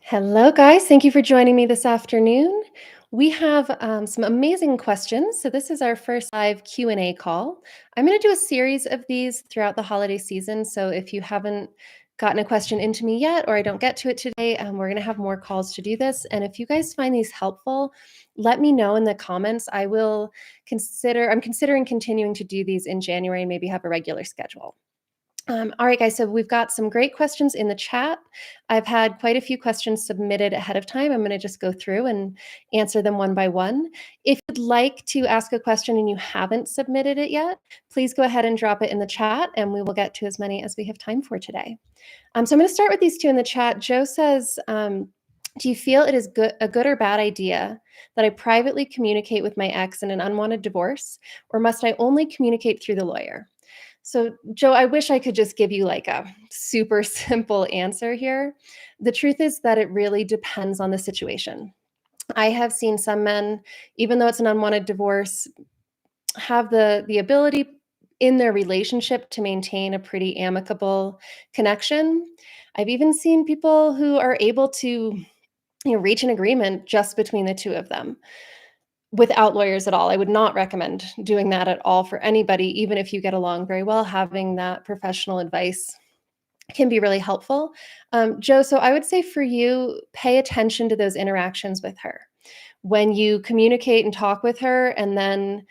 Hello, guys. Thank you for joining me this afternoon. We have some amazing questions. So this is our first live Q&A call. I'm going to do a series of these throughout the holiday season. So if you haven't gotten a question into me yet, or I don't get to it today, we're going to have more calls to do this. And if you guys find these helpful, let me know in the comments. I'm considering continuing to do these in January and maybe have a regular schedule. All right, guys, so we've got some great questions in the chat. I've had quite a few questions submitted ahead of time. I'm going to just go through and answer them one by one. If you'd like to ask a question and you haven't submitted it yet, please go ahead and drop it in the chat and we will get to as many as we have time for today. So I'm going to start with these two in the chat. Joe says, do you feel it is a good or bad idea that I privately communicate with my ex in an unwanted divorce, or must I only communicate through the lawyer? So, Joe, I wish I could just give you like a super simple answer here. The truth is that it really depends on the situation. I have seen some men, even though it's an unwanted divorce, have the ability in their relationship to maintain a pretty amicable connection. I've even seen people who are able to, reach an agreement just between the two of them without lawyers at all. I would not recommend doing that at all for anybody, even if you get along very well. Having that professional advice can be really helpful. Joe, so I would say for you, pay attention to those interactions with her. When you communicate and talk with her, and then,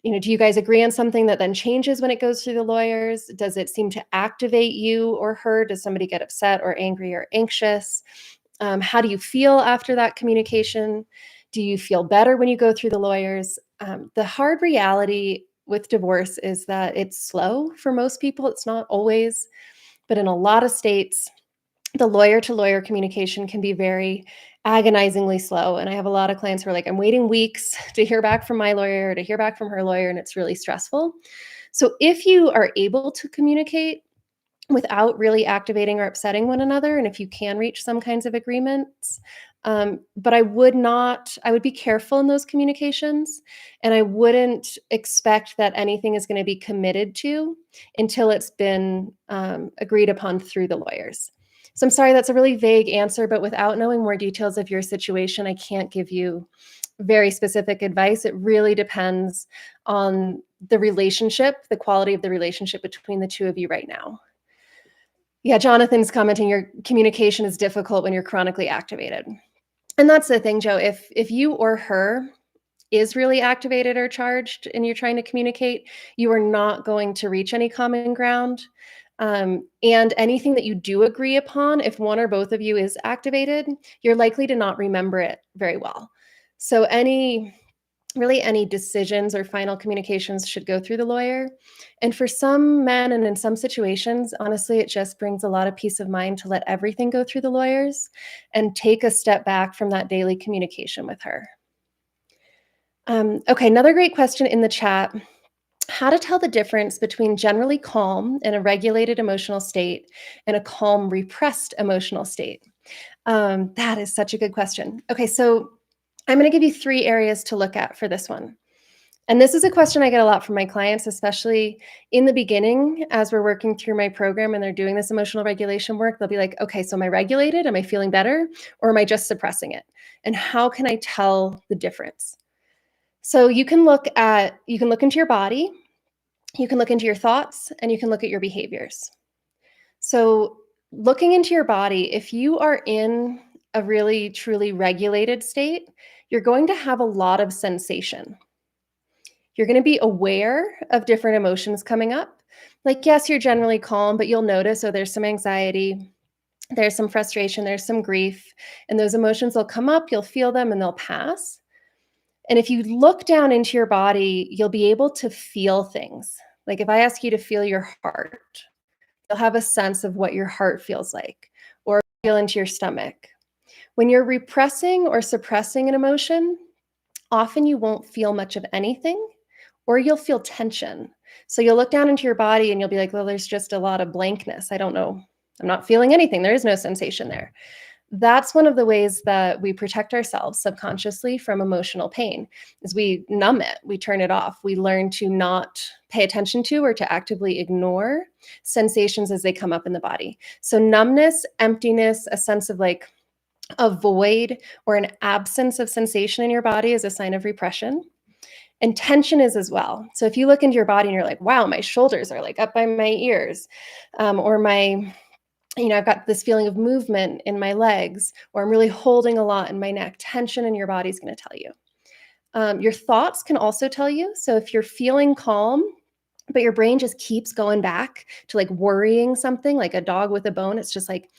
do you guys agree on something that then changes when it goes through the lawyers? Does it seem to activate you or her? Does somebody get upset or angry or anxious? How do you feel after that communication? Do you feel better when you go through the lawyers? The hard reality with divorce is that it's slow for most people. It's not always, but in a lot of states, the lawyer to lawyer communication can be very agonizingly slow. And I have a lot of clients who are like, I'm waiting weeks to hear back from my lawyer, to hear back from her lawyer, and it's really stressful. So if you are able to communicate without really activating or upsetting one another, and if you can reach some kinds of agreements, but I would be careful in those communications, and I wouldn't expect that anything is going to be committed to until it's been agreed upon through the lawyers. So I'm sorry, that's a really vague answer, but without knowing more details of your situation, I can't give you very specific advice. It really depends on the relationship, the quality of the relationship between the two of you right now. Yeah, Jonathan's commenting, your communication is difficult when you're chronically activated. And that's the thing, Joe. If you or her is really activated or charged and you're trying to communicate, you are not going to reach any common ground. And anything that you do agree upon, if one or both of you is activated, you're likely to not remember it very well. So any decisions or final communications should go through the lawyer. And for some men and in some situations, honestly, it just brings a lot of peace of mind to let everything go through the lawyers and take a step back from that daily communication with her. Okay, another great question in the chat. How to tell the difference between generally calm and a regulated emotional state and a calm, repressed emotional state? That is such a good question. Okay, so I'm going to give you 3 areas to look at for this one. And this is a question I get a lot from my clients, especially in the beginning as we're working through my program and they're doing this emotional regulation work. They'll be like, okay, so am I regulated? Am I feeling better? Or am I just suppressing it? And how can I tell the difference? So you can look into your body, you can look into your thoughts, and you can look at your behaviors. So looking into your body, if you are in a really truly regulated state, you're going to have a lot of sensation. You're going to be aware of different emotions coming up. Like, yes, you're generally calm, but you'll notice, oh, there's some anxiety, there's some frustration, there's some grief, and those emotions will come up, you'll feel them, and they'll pass. And if you look down into your body, you'll be able to feel things. Like if I ask you to feel your heart, you'll have a sense of what your heart feels like, or feel into your stomach. When you're repressing or suppressing an emotion, often you won't feel much of anything, or you'll feel tension. So you'll look down into your body and you'll be like, well, there's just a lot of blankness. I don't know. I'm not feeling anything. There is no sensation there. That's one of the ways that we protect ourselves subconsciously from emotional pain is we numb it, we turn it off. We learn to not pay attention to or to actively ignore sensations as they come up in the body. So numbness, emptiness, a sense of like A void or an absence of sensation in your body is a sign of repression. And tension is as well. So if you look into your body and you're like, wow, my shoulders are like up by my ears, or I've got this feeling of movement in my legs, or I'm really holding a lot in my neck, tension in your body is going to tell you. Your thoughts can also tell you. So if you're feeling calm, but your brain just keeps going back to like worrying something, like a dog with a bone, it's just like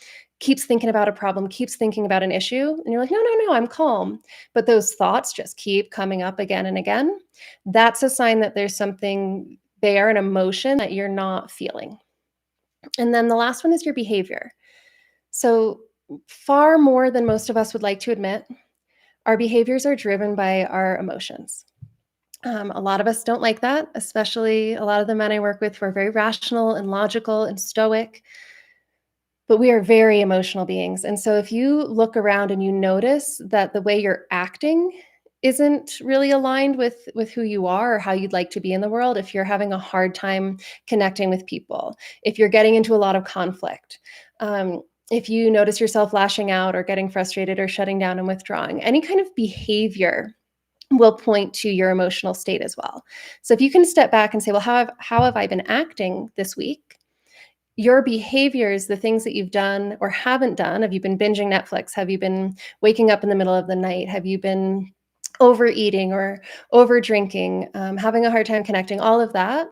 keeps thinking about a problem, keeps thinking about an issue. And you're like, no, no, no, I'm calm. But those thoughts just keep coming up again and again. That's a sign that there's something there, an emotion that you're not feeling. And then the last one is your behavior. So, far more than most of us would like to admit, our behaviors are driven by our emotions. A lot of us don't like that, especially a lot of the men I work with who are very rational and logical and stoic, but we are very emotional beings. And so if you look around and you notice that the way you're acting isn't really aligned with who you are or how you'd like to be in the world, if you're having a hard time connecting with people, if you're getting into a lot of conflict, if you notice yourself lashing out or getting frustrated or shutting down and withdrawing, any kind of behavior will point to your emotional state as well. So if you can step back and say, well, how have I been acting this week? Your behaviors, the things that you've done or haven't done, have you been binging Netflix? Have you been waking up in the middle of the night? Have you been overeating or over drinking, having a hard time connecting? All of that,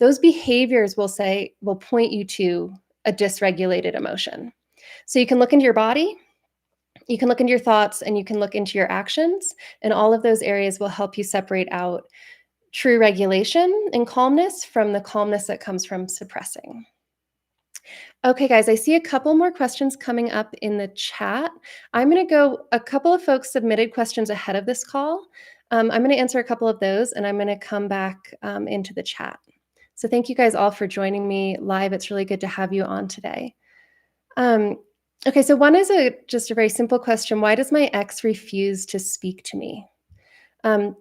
those behaviors will point you to a dysregulated emotion. So you can look into your body, you can look into your thoughts, and you can look into your actions, and all of those areas will help you separate out true regulation and calmness from the calmness that comes from suppressing. Okay, guys, I see a couple more questions coming up in the chat. I'm going to go, a couple of folks submitted questions ahead of this call. I'm going to answer a couple of those, and I'm going to come back into the chat. So thank you guys all for joining me live. It's really good to have you on today. Okay, so one is just a very simple question. Why does my ex refuse to speak to me?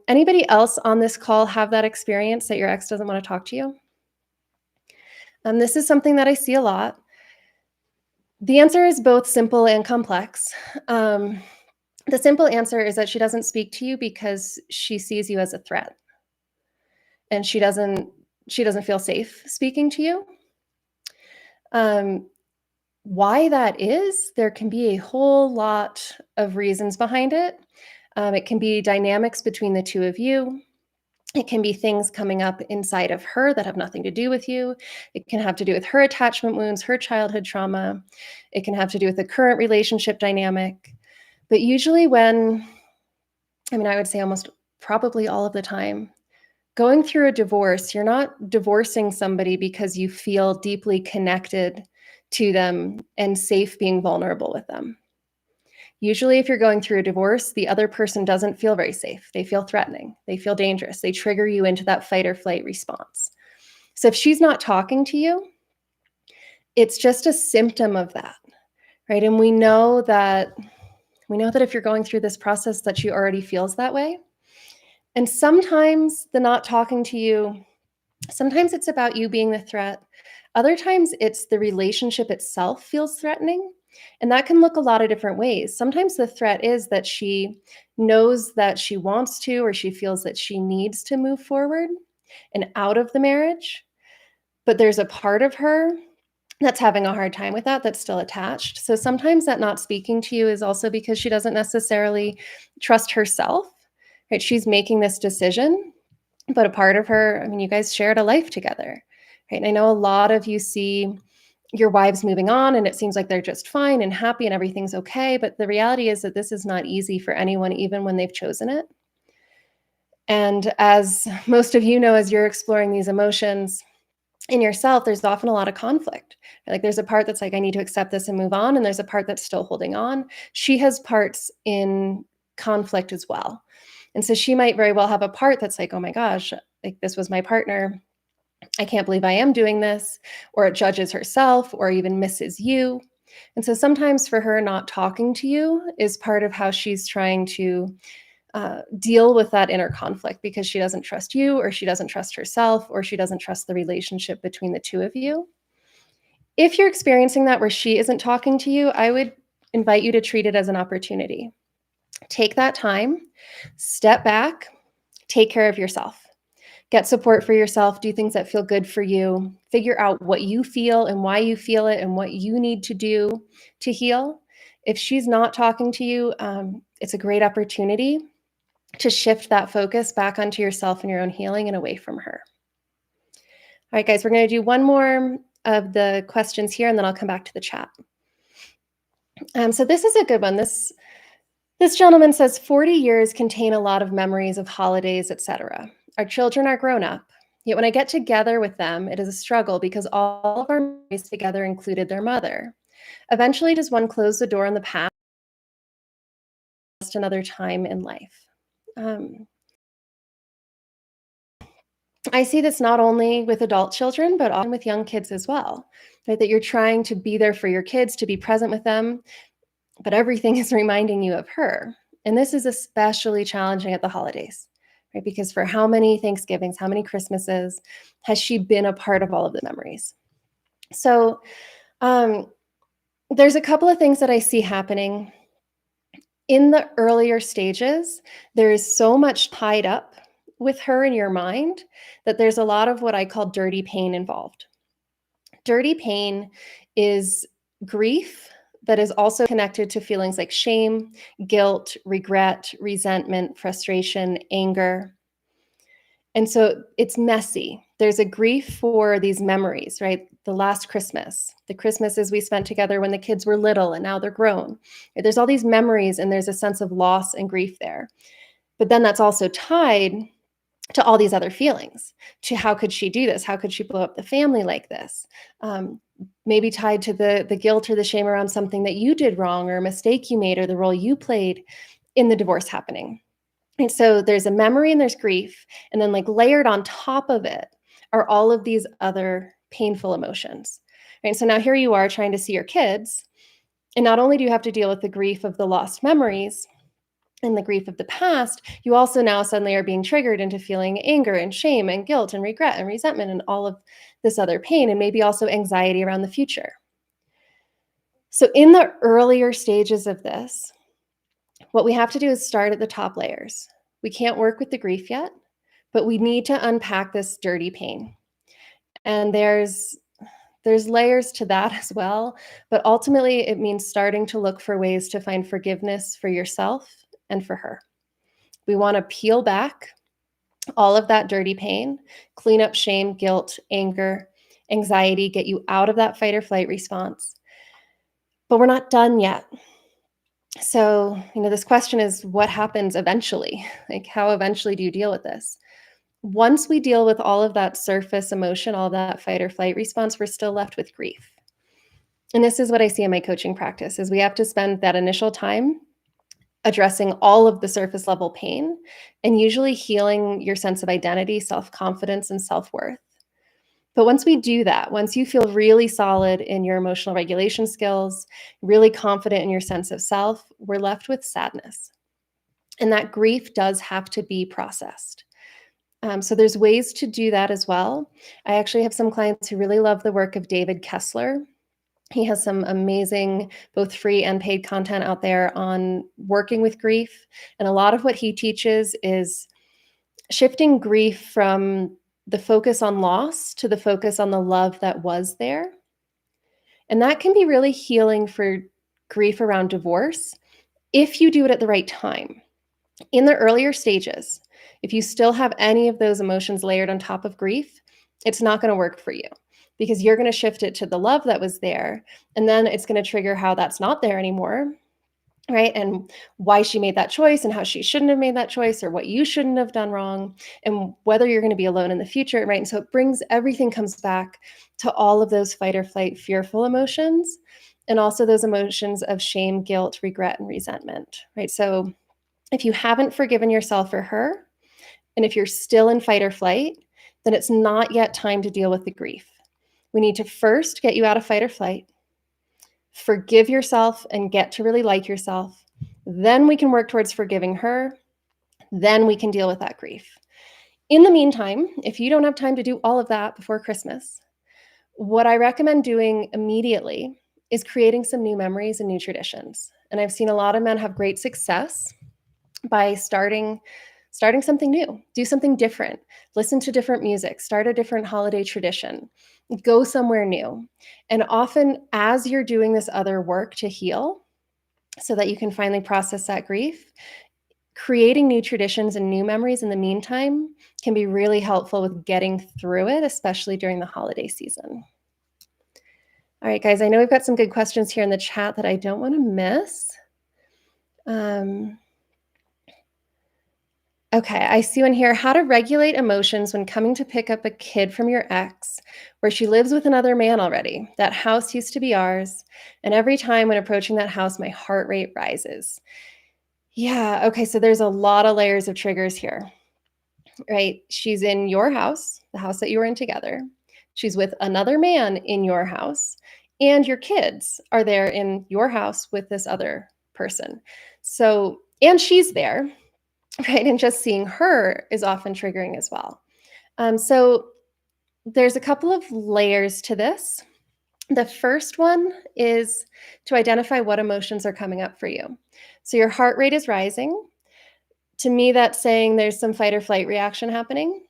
Anybody else on this call have that experience that your ex doesn't want to talk to you? This is something that I see a lot. The answer is both simple and complex. The simple answer is that she doesn't speak to you because she sees you as a threat, and she doesn't feel safe speaking to you. Why that is, there can be a whole lot of reasons behind it. It can be dynamics between the two of you. It can be things coming up inside of her that have nothing to do with you. It can have to do with her attachment wounds, her childhood trauma. It can have to do with the current relationship dynamic. But usually I would say almost probably all of the time, going through a divorce, you're not divorcing somebody because you feel deeply connected to them and safe being vulnerable with them. Usually, if you're going through a divorce, the other person doesn't feel very safe. They feel threatening. They feel dangerous. They trigger you into that fight or flight response. So if she's not talking to you, it's just a symptom of that, right? And we know that if you're going through this process that she already feels that way. And sometimes the not talking to you, sometimes it's about you being the threat. Other times it's the relationship itself feels threatening. And that can look a lot of different ways. Sometimes the threat is that she knows that she wants to, or she feels that she needs to move forward and out of the marriage. But there's a part of her that's having a hard time with that, that's still attached. So sometimes that not speaking to you is also because she doesn't necessarily trust herself, right? She's making this decision, but a part of her, you guys shared a life together, right? And I know a lot of you see your wives moving on and it seems like they're just fine and happy and everything's okay. But the reality is that this is not easy for anyone, even when they've chosen it. And as most of you know, as you're exploring these emotions in yourself, there's often a lot of conflict. Like there's a part that's like, I need to accept this and move on. And there's a part that's still holding on. She has parts in conflict as well. And so she might very well have a part that's like, oh my gosh, like this was my partner. I can't believe I am doing this, or it judges herself or even misses you. And so sometimes for her, not talking to you is part of how she's trying to deal with that inner conflict, because she doesn't trust you, or she doesn't trust herself, or she doesn't trust the relationship between the two of you. If you're experiencing that where she isn't talking to you, I would invite you to treat it as an opportunity. Take that time, step back, take care of yourself. Get support for yourself, do things that feel good for you, figure out what you feel and why you feel it and what you need to do to heal. If she's not talking to you, it's a great opportunity to shift that focus back onto yourself and your own healing and away from her. All right, guys, we're going to do one more of the questions here, and then I'll come back to the chat. So this is a good one. This gentleman says 40 years contain a lot of memories of holidays, etc. Our children are grown up. Yet when I get together with them, it is a struggle because all of our memories together included their mother. Eventually, does one close the door on the past another time in life? I see this not only with adult children, but often with young kids as well, right? That you're trying to be there for your kids, to be present with them, but everything is reminding you of her. And this is especially challenging at the holidays, right? Because for how many Thanksgivings, how many Christmases has she been a part of all of the memories? So there's a couple of things that I see happening. In the earlier stages, there is so much tied up with her in your mind that there's a lot of what I call dirty pain involved. Dirty pain is grief that is also connected to feelings like shame, guilt, regret, resentment, frustration, anger. And so it's messy. There's a grief for these memories, right? The last Christmas, the Christmases we spent together when the kids were little and now they're grown. There's all these memories and there's a sense of loss and grief there. But then that's also tied to all these other feelings, to how could she do this? How could she blow up the family like this? Maybe tied to the guilt or the shame around something that you did wrong or a mistake you made or the role you played in the divorce happening. And so there's a memory and there's grief, and then like layered on top of it are all of these other painful emotions. Right? So now here you are trying to see your kids, and not only do you have to deal with the grief of the lost memories and the grief of the past, you also now suddenly are being triggered into feeling anger and shame and guilt and regret and resentment and all of this other pain, and maybe also anxiety around the future. So in the earlier stages of this, what we have to do is start at the top layers. We can't work with the grief yet, but we need to unpack this dirty pain. And there's layers to that as well, but ultimately it means starting to look for ways to find forgiveness for yourself and for her. We want to peel back all of that dirty pain, clean up shame, guilt, anger, anxiety, get you out of that fight or flight response. But we're not done yet. So, this question is what happens eventually? Like, how eventually do you deal with this? Once we deal with all of that surface emotion, all that fight or flight response, we're still left with grief. And this is what I see in my coaching practice is we have to spend that initial time addressing all of the surface level pain and usually healing your sense of identity, self-confidence, and self-worth. But once we do that, once you feel really solid in your emotional regulation skills, really confident in your sense of self, we're left with sadness. And that grief does have to be processed. So there's ways to do that as well. I actually have some clients who really love the work of David Kessler. He has some amazing, both free and paid content out there on working with grief. And a lot of what he teaches is shifting grief from the focus on loss to the focus on the love that was there. And that can be really healing for grief around divorce if you do it at the right time. In the earlier stages, if you still have any of those emotions layered on top of grief, it's not going to work for you because you're going to shift it to the love that was there. And then it's going to trigger how that's not there anymore, right? And why she made that choice and how she shouldn't have made that choice or what you shouldn't have done wrong and whether you're going to be alone in the future, right? And so everything comes back to all of those fight or flight, fearful emotions, and also those emotions of shame, guilt, regret, and resentment, right? So if you haven't forgiven yourself or her, and if you're still in fight or flight, then it's not yet time to deal with the grief. We need to first get you out of fight or flight, forgive yourself and get to really like yourself. Then we can work towards forgiving her. Then we can deal with that grief. In the meantime, if you don't have time to do all of that before Christmas, what I recommend doing immediately is creating some new memories and new traditions. And I've seen a lot of men have great success by starting something new, do something different, listen to different music, start a different holiday tradition, go somewhere new. And often as you're doing this other work to heal so that you can finally process that grief, creating new traditions and new memories in the meantime can be really helpful with getting through it, especially during the holiday season. All right, guys, I know we've got some good questions here in the chat that I don't want to miss. Okay, I see one here. How to regulate emotions when coming to pick up a kid from your ex, where she lives with another man already. That house used to be ours. And every time when approaching that house, my heart rate rises. Yeah, okay, so there's a lot of layers of triggers here, right? She's in your house, the house that you were in together. She's with another man in your house, and your kids are there in your house with this other person. So, and she's there, right? And just seeing her is often triggering as well. So there's a couple of layers to this. The first one is to identify what emotions are coming up for you. So your heart rate is rising. To me, that's saying there's some fight or flight reaction happening.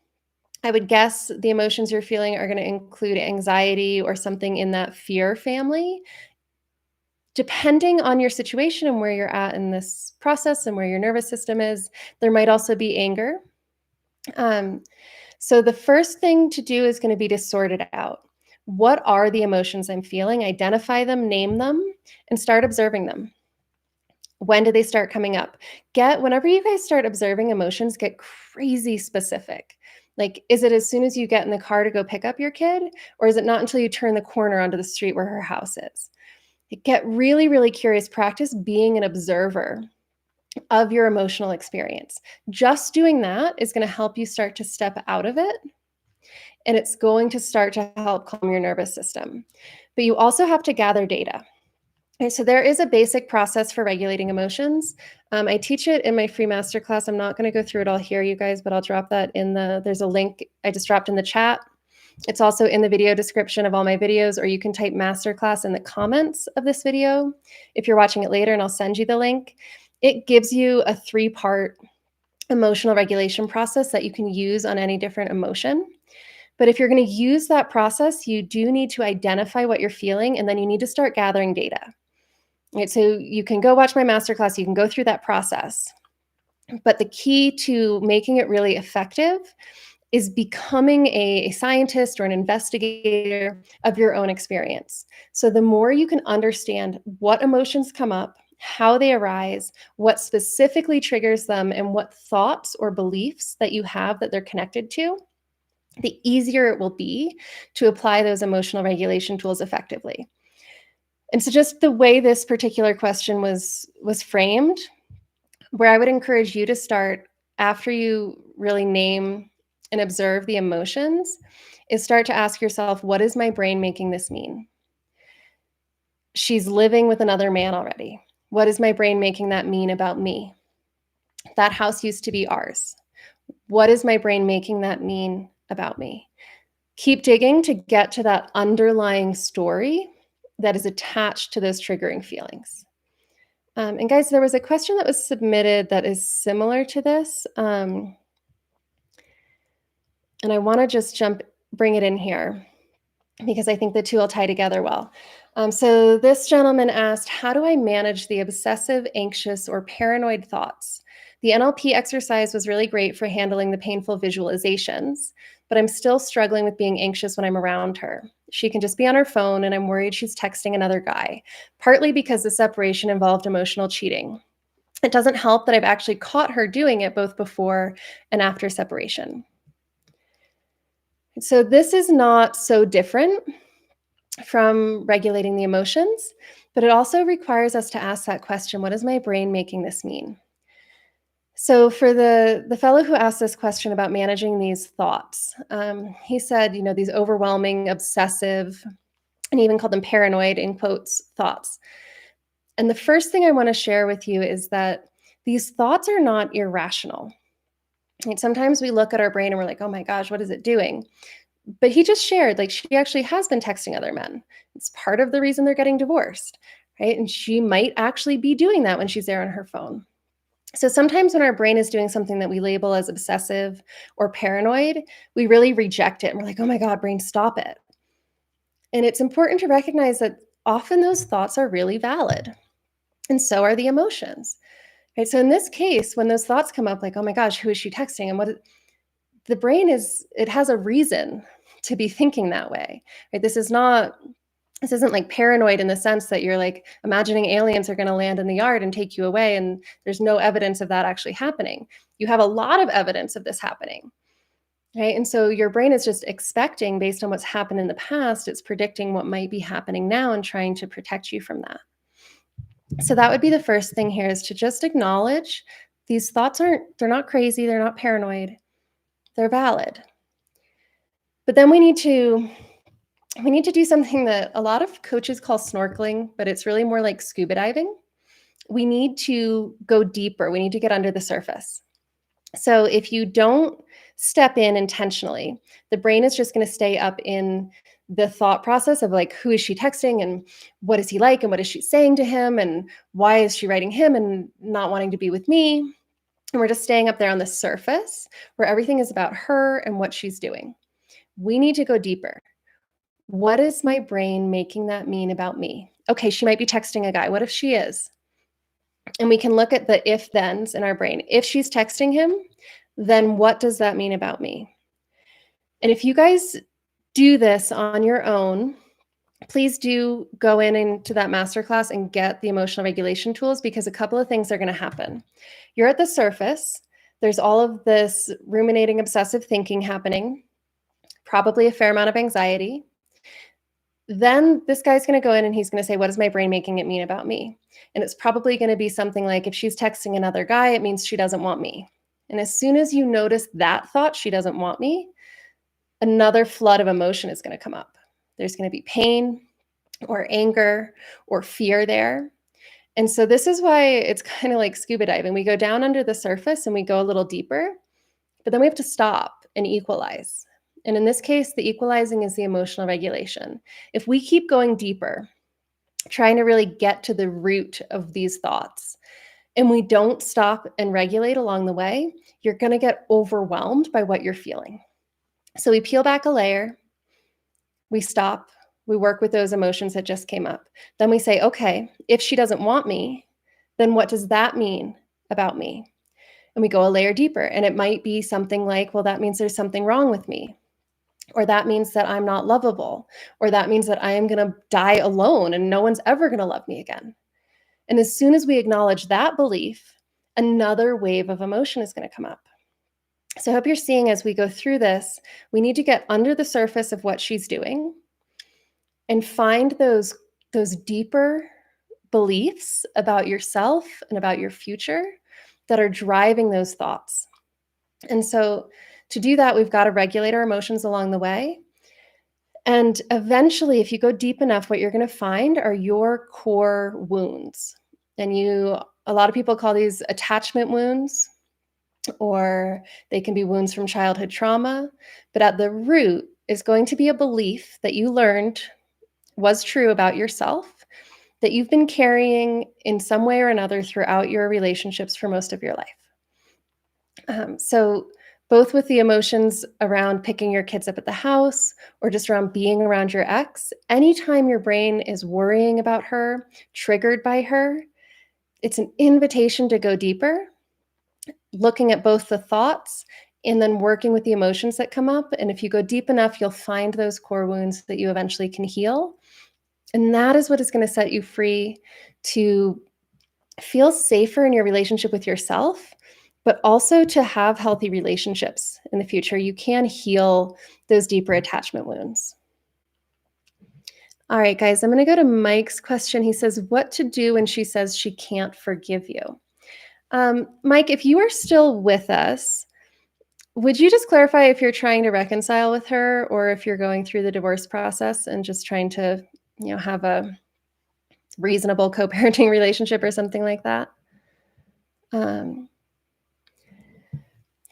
I would guess the emotions you're feeling are going to include anxiety or something in that fear family. Depending on your situation and where you're at in this process and where your nervous system is, there might also be anger. So the first thing to do is going to be to sort it out. What are the emotions I'm feeling? Identify them, name them, and start observing them. When do they start coming up? Whenever you guys start observing emotions, get crazy specific. Like, is it as soon as you get in the car to go pick up your kid? Or is it not until you turn the corner onto the street where her house is? Get really, really curious. Practice being an observer of your emotional experience. Just doing that is going to help you start to step out of it. And it's going to start to help calm your nervous system. But you also have to gather data. Okay, so there is a basic process for regulating emotions. I teach it in my free masterclass. I'm not going to go through it all here, you guys, but I'll drop that there's a link I just dropped in the chat. It's also in the video description of all my videos, or you can type masterclass in the comments of this video if you're watching it later, and I'll send you the link. It gives you a 3-part emotional regulation process that you can use on any different emotion. But if you're going to use that process, you do need to identify what you're feeling, and then you need to start gathering data. Right, so you can go watch my masterclass, you can go through that process. But the key to making it really effective is becoming a scientist or an investigator of your own experience. So the more you can understand what emotions come up, how they arise, what specifically triggers them, and what thoughts or beliefs that you have that they're connected to, the easier it will be to apply those emotional regulation tools effectively. And so just the way this particular question was framed, where I would encourage you to start after you really name and observe the emotions, is start to ask yourself, what is my brain making this mean? She's living with another man already. What is my brain making that mean about me? That house used to be ours. What is my brain making that mean about me? Keep digging to get to that underlying story that is attached to those triggering feelings. And guys, there was a question that was submitted that is similar to this. And I want to just bring it in here because I think the two will tie together well. So this gentleman asked, how do I manage the obsessive, anxious, or paranoid thoughts? The NLP exercise was really great for handling the painful visualizations, but I'm still struggling with being anxious when I'm around her. She can just be on her phone, and I'm worried she's texting another guy, partly because the separation involved emotional cheating. It doesn't help that I've actually caught her doing it both before and after separation. So this is not so different from regulating the emotions, but it also requires us to ask that question, what is my brain making this mean? So for the fellow who asked this question about managing these thoughts, he said, these overwhelming, obsessive, and he even called them paranoid, in quotes, thoughts. And the first thing I want to share with you is that these thoughts are not irrational. Sometimes we look at our brain and we're like, oh my gosh, what is it doing? But he just shared, like, she actually has been texting other men. It's part of the reason they're getting divorced, right? And she might actually be doing that when she's there on her phone. So sometimes when our brain is doing something that we label as obsessive or paranoid, we really reject it and we're like, oh my God, brain, stop it. And it's important to recognize that often those thoughts are really valid, and so are the emotions. Right? So in this case, when those thoughts come up, like, oh my gosh, who is she texting? And the brain it has a reason to be thinking that way. Right? This isn't like paranoid in the sense that you're like imagining aliens are going to land in the yard and take you away, and there's no evidence of that actually happening. You have a lot of evidence of this happening. Right? And so your brain is just expecting, based on what's happened in the past, it's predicting what might be happening now and trying to protect you from that. So that would be the first thing here, is to just acknowledge these thoughts they're not crazy, they're not paranoid, they're valid. But then we need to do something that a lot of coaches call snorkeling, but it's really more like scuba diving. We need to go deeper. We need to get under the surface. So if you don't step in intentionally, the brain is just going to stay up in the thought process of like, who is she texting and what is he like and what is she saying to him and why is she writing him and not wanting to be with me? And we're just staying up there on the surface where everything is about her and what she's doing. We need to go deeper. What is my brain making that mean about me? Okay, she might be texting a guy. What if she is? And we can look at the if thens in our brain. If she's texting him, then what does that mean about me? And if you guys do this on your own, please do go into that masterclass and get the emotional regulation tools, because a couple of things are going to happen. You're at the surface. There's all of this ruminating, obsessive thinking happening, probably a fair amount of anxiety. Then this guy's going to go in and he's going to say, what is my brain making it mean about me? And it's probably going to be something like, if she's texting another guy, it means she doesn't want me. And as soon as you notice that thought, she doesn't want me, another flood of emotion is going to come up. There's going to be pain or anger or fear there. And so this is why it's kind of like scuba diving. We go down under the surface and we go a little deeper, but then we have to stop and equalize. And in this case, the equalizing is the emotional regulation. If we keep going deeper, trying to really get to the root of these thoughts, and we don't stop and regulate along the way, you're going to get overwhelmed by what you're feeling. So we peel back a layer, we stop, we work with those emotions that just came up. Then we say, okay, if she doesn't want me, then what does that mean about me? And we go a layer deeper. And it might be something like, well, that means there's something wrong with me. Or that means that I'm not lovable. Or that means that I am going to die alone and no one's ever going to love me again. And as soon as we acknowledge that belief, another wave of emotion is going to come up. So I hope you're seeing, as we go through this, we need to get under the surface of what she's doing and find those deeper beliefs about yourself and about your future that are driving those thoughts. And so to do that, we've got to regulate our emotions along the way. And eventually, if you go deep enough, what you're going to find are your core wounds. And a lot of people call these attachment wounds, or they can be wounds from childhood trauma. But at the root is going to be a belief that you learned was true about yourself, that you've been carrying in some way or another throughout your relationships for most of your life. So both with the emotions around picking your kids up at the house or just around being around your ex, anytime your brain is worrying about her, triggered by her, it's an invitation to go deeper, looking at both the thoughts and then working with the emotions that come up. And if you go deep enough, you'll find those core wounds that you eventually can heal. And that is what is going to set you free to feel safer in your relationship with yourself, but also to have healthy relationships in the future. You can heal those deeper attachment wounds. All right, guys, I'm going to go to Mike's question. He says, what to do when she says she can't forgive you? Mike, if you are still with us, would you just clarify if you're trying to reconcile with her or if you're going through the divorce process and just trying to, have a reasonable co-parenting relationship or something like that?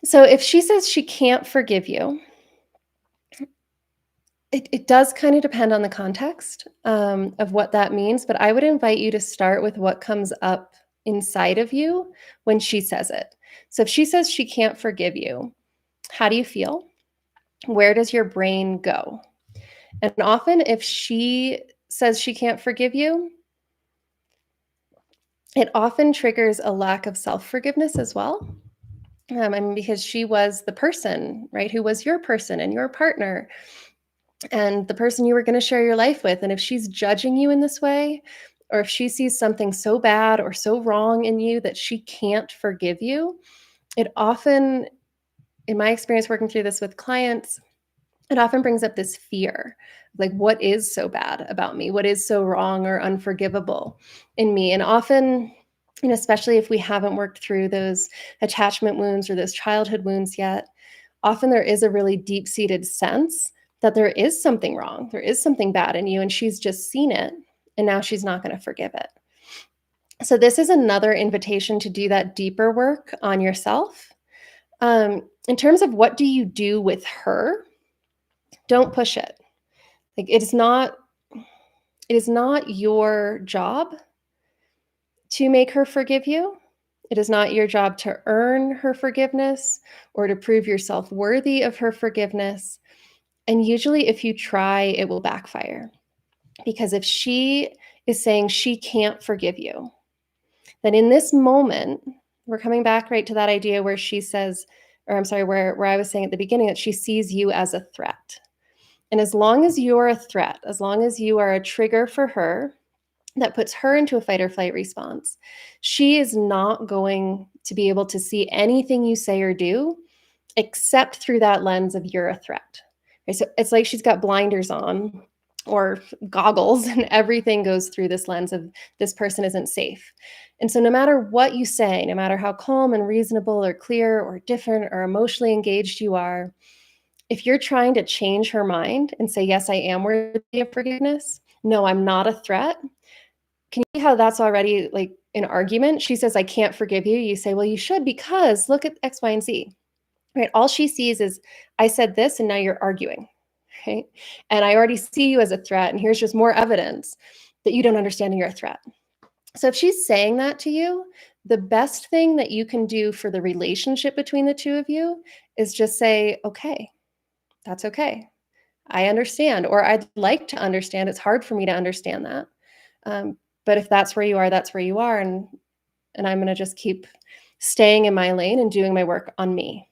So if she says she can't forgive you, It does kind of depend on the context of what that means, but I would invite you to start with what comes up inside of you when she says it. So if she says she can't forgive you, how do you feel? Where does your brain go? And often, if she says she can't forgive you, it often triggers a lack of self forgiveness as well. And because she was the person, right, who was your person and your partner and the person you were going to share your life with. And if she's judging you in this way, or if she sees something so bad or so wrong in you that she can't forgive you, it often, in my experience working through this with clients, it often brings up this fear, like, what is so bad about me? What is so wrong or unforgivable in me? And often, and especially if we haven't worked through those attachment wounds or those childhood wounds yet, often there is a really deep-seated sense that there is something wrong, there is something bad in you, and she's just seen it, and now she's not going to forgive it. So this is another invitation to do that deeper work on yourself. In terms of what do you do with her, don't push it. Like, it is not your job to make her forgive you. It is not your job to earn her forgiveness or to prove yourself worthy of her forgiveness. And usually, if you try, it will backfire. Because if she is saying she can't forgive you, then in this moment, we're coming back right to that idea where she says, or I'm sorry, where I was saying at the beginning that she sees you as a threat. And as long as you're a threat, as long as you are a trigger for her that puts her into a fight or flight response, she is not going to be able to see anything you say or do except through that lens of you're a threat. Right? So it's like she's got blinders on or goggles, and everything goes through this lens of this person isn't safe. And so no matter what you say, no matter how calm and reasonable or clear or different or emotionally engaged you are, if you're trying to change her mind and say, yes, I am worthy of forgiveness, no, I'm not a threat. Can you see how that's already like an argument? She says, I can't forgive you. You say, well, you should because look at X, Y, and Z. Right? All she sees is, I said this and now you're arguing. Right? And I already see you as a threat. And here's just more evidence that you don't understand and you're a threat. So if she's saying that to you, the best thing that you can do for the relationship between the two of you is just say, okay, that's okay. I understand, or I'd like to understand. It's hard for me to understand that. But if that's where you are, that's where you are. And I'm going to just keep staying in my lane and doing my work on me.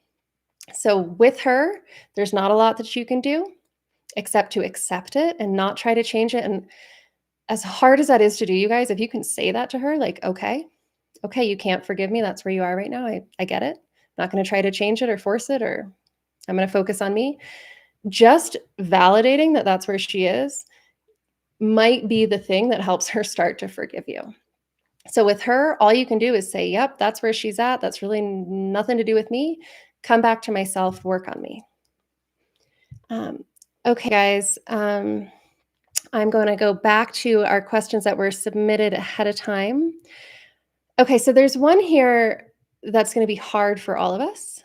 So with her, there's not a lot that you can do except to accept it and not try to change it. And as hard as that is to do, you guys, if you can say that to her, like, okay, you can't forgive me. That's where you are right now. I get it. I'm not going to try to change it or force it, or I'm going to focus on me. Just validating that that's where she is might be the thing that helps her start to forgive you. So with her, all you can do is say, yep, that's where she's at. That's really nothing to do with me. Come back to myself, work on me. Okay, guys, I'm going to go back to our questions that were submitted ahead of time. Okay, so there's one here that's going to be hard for all of us.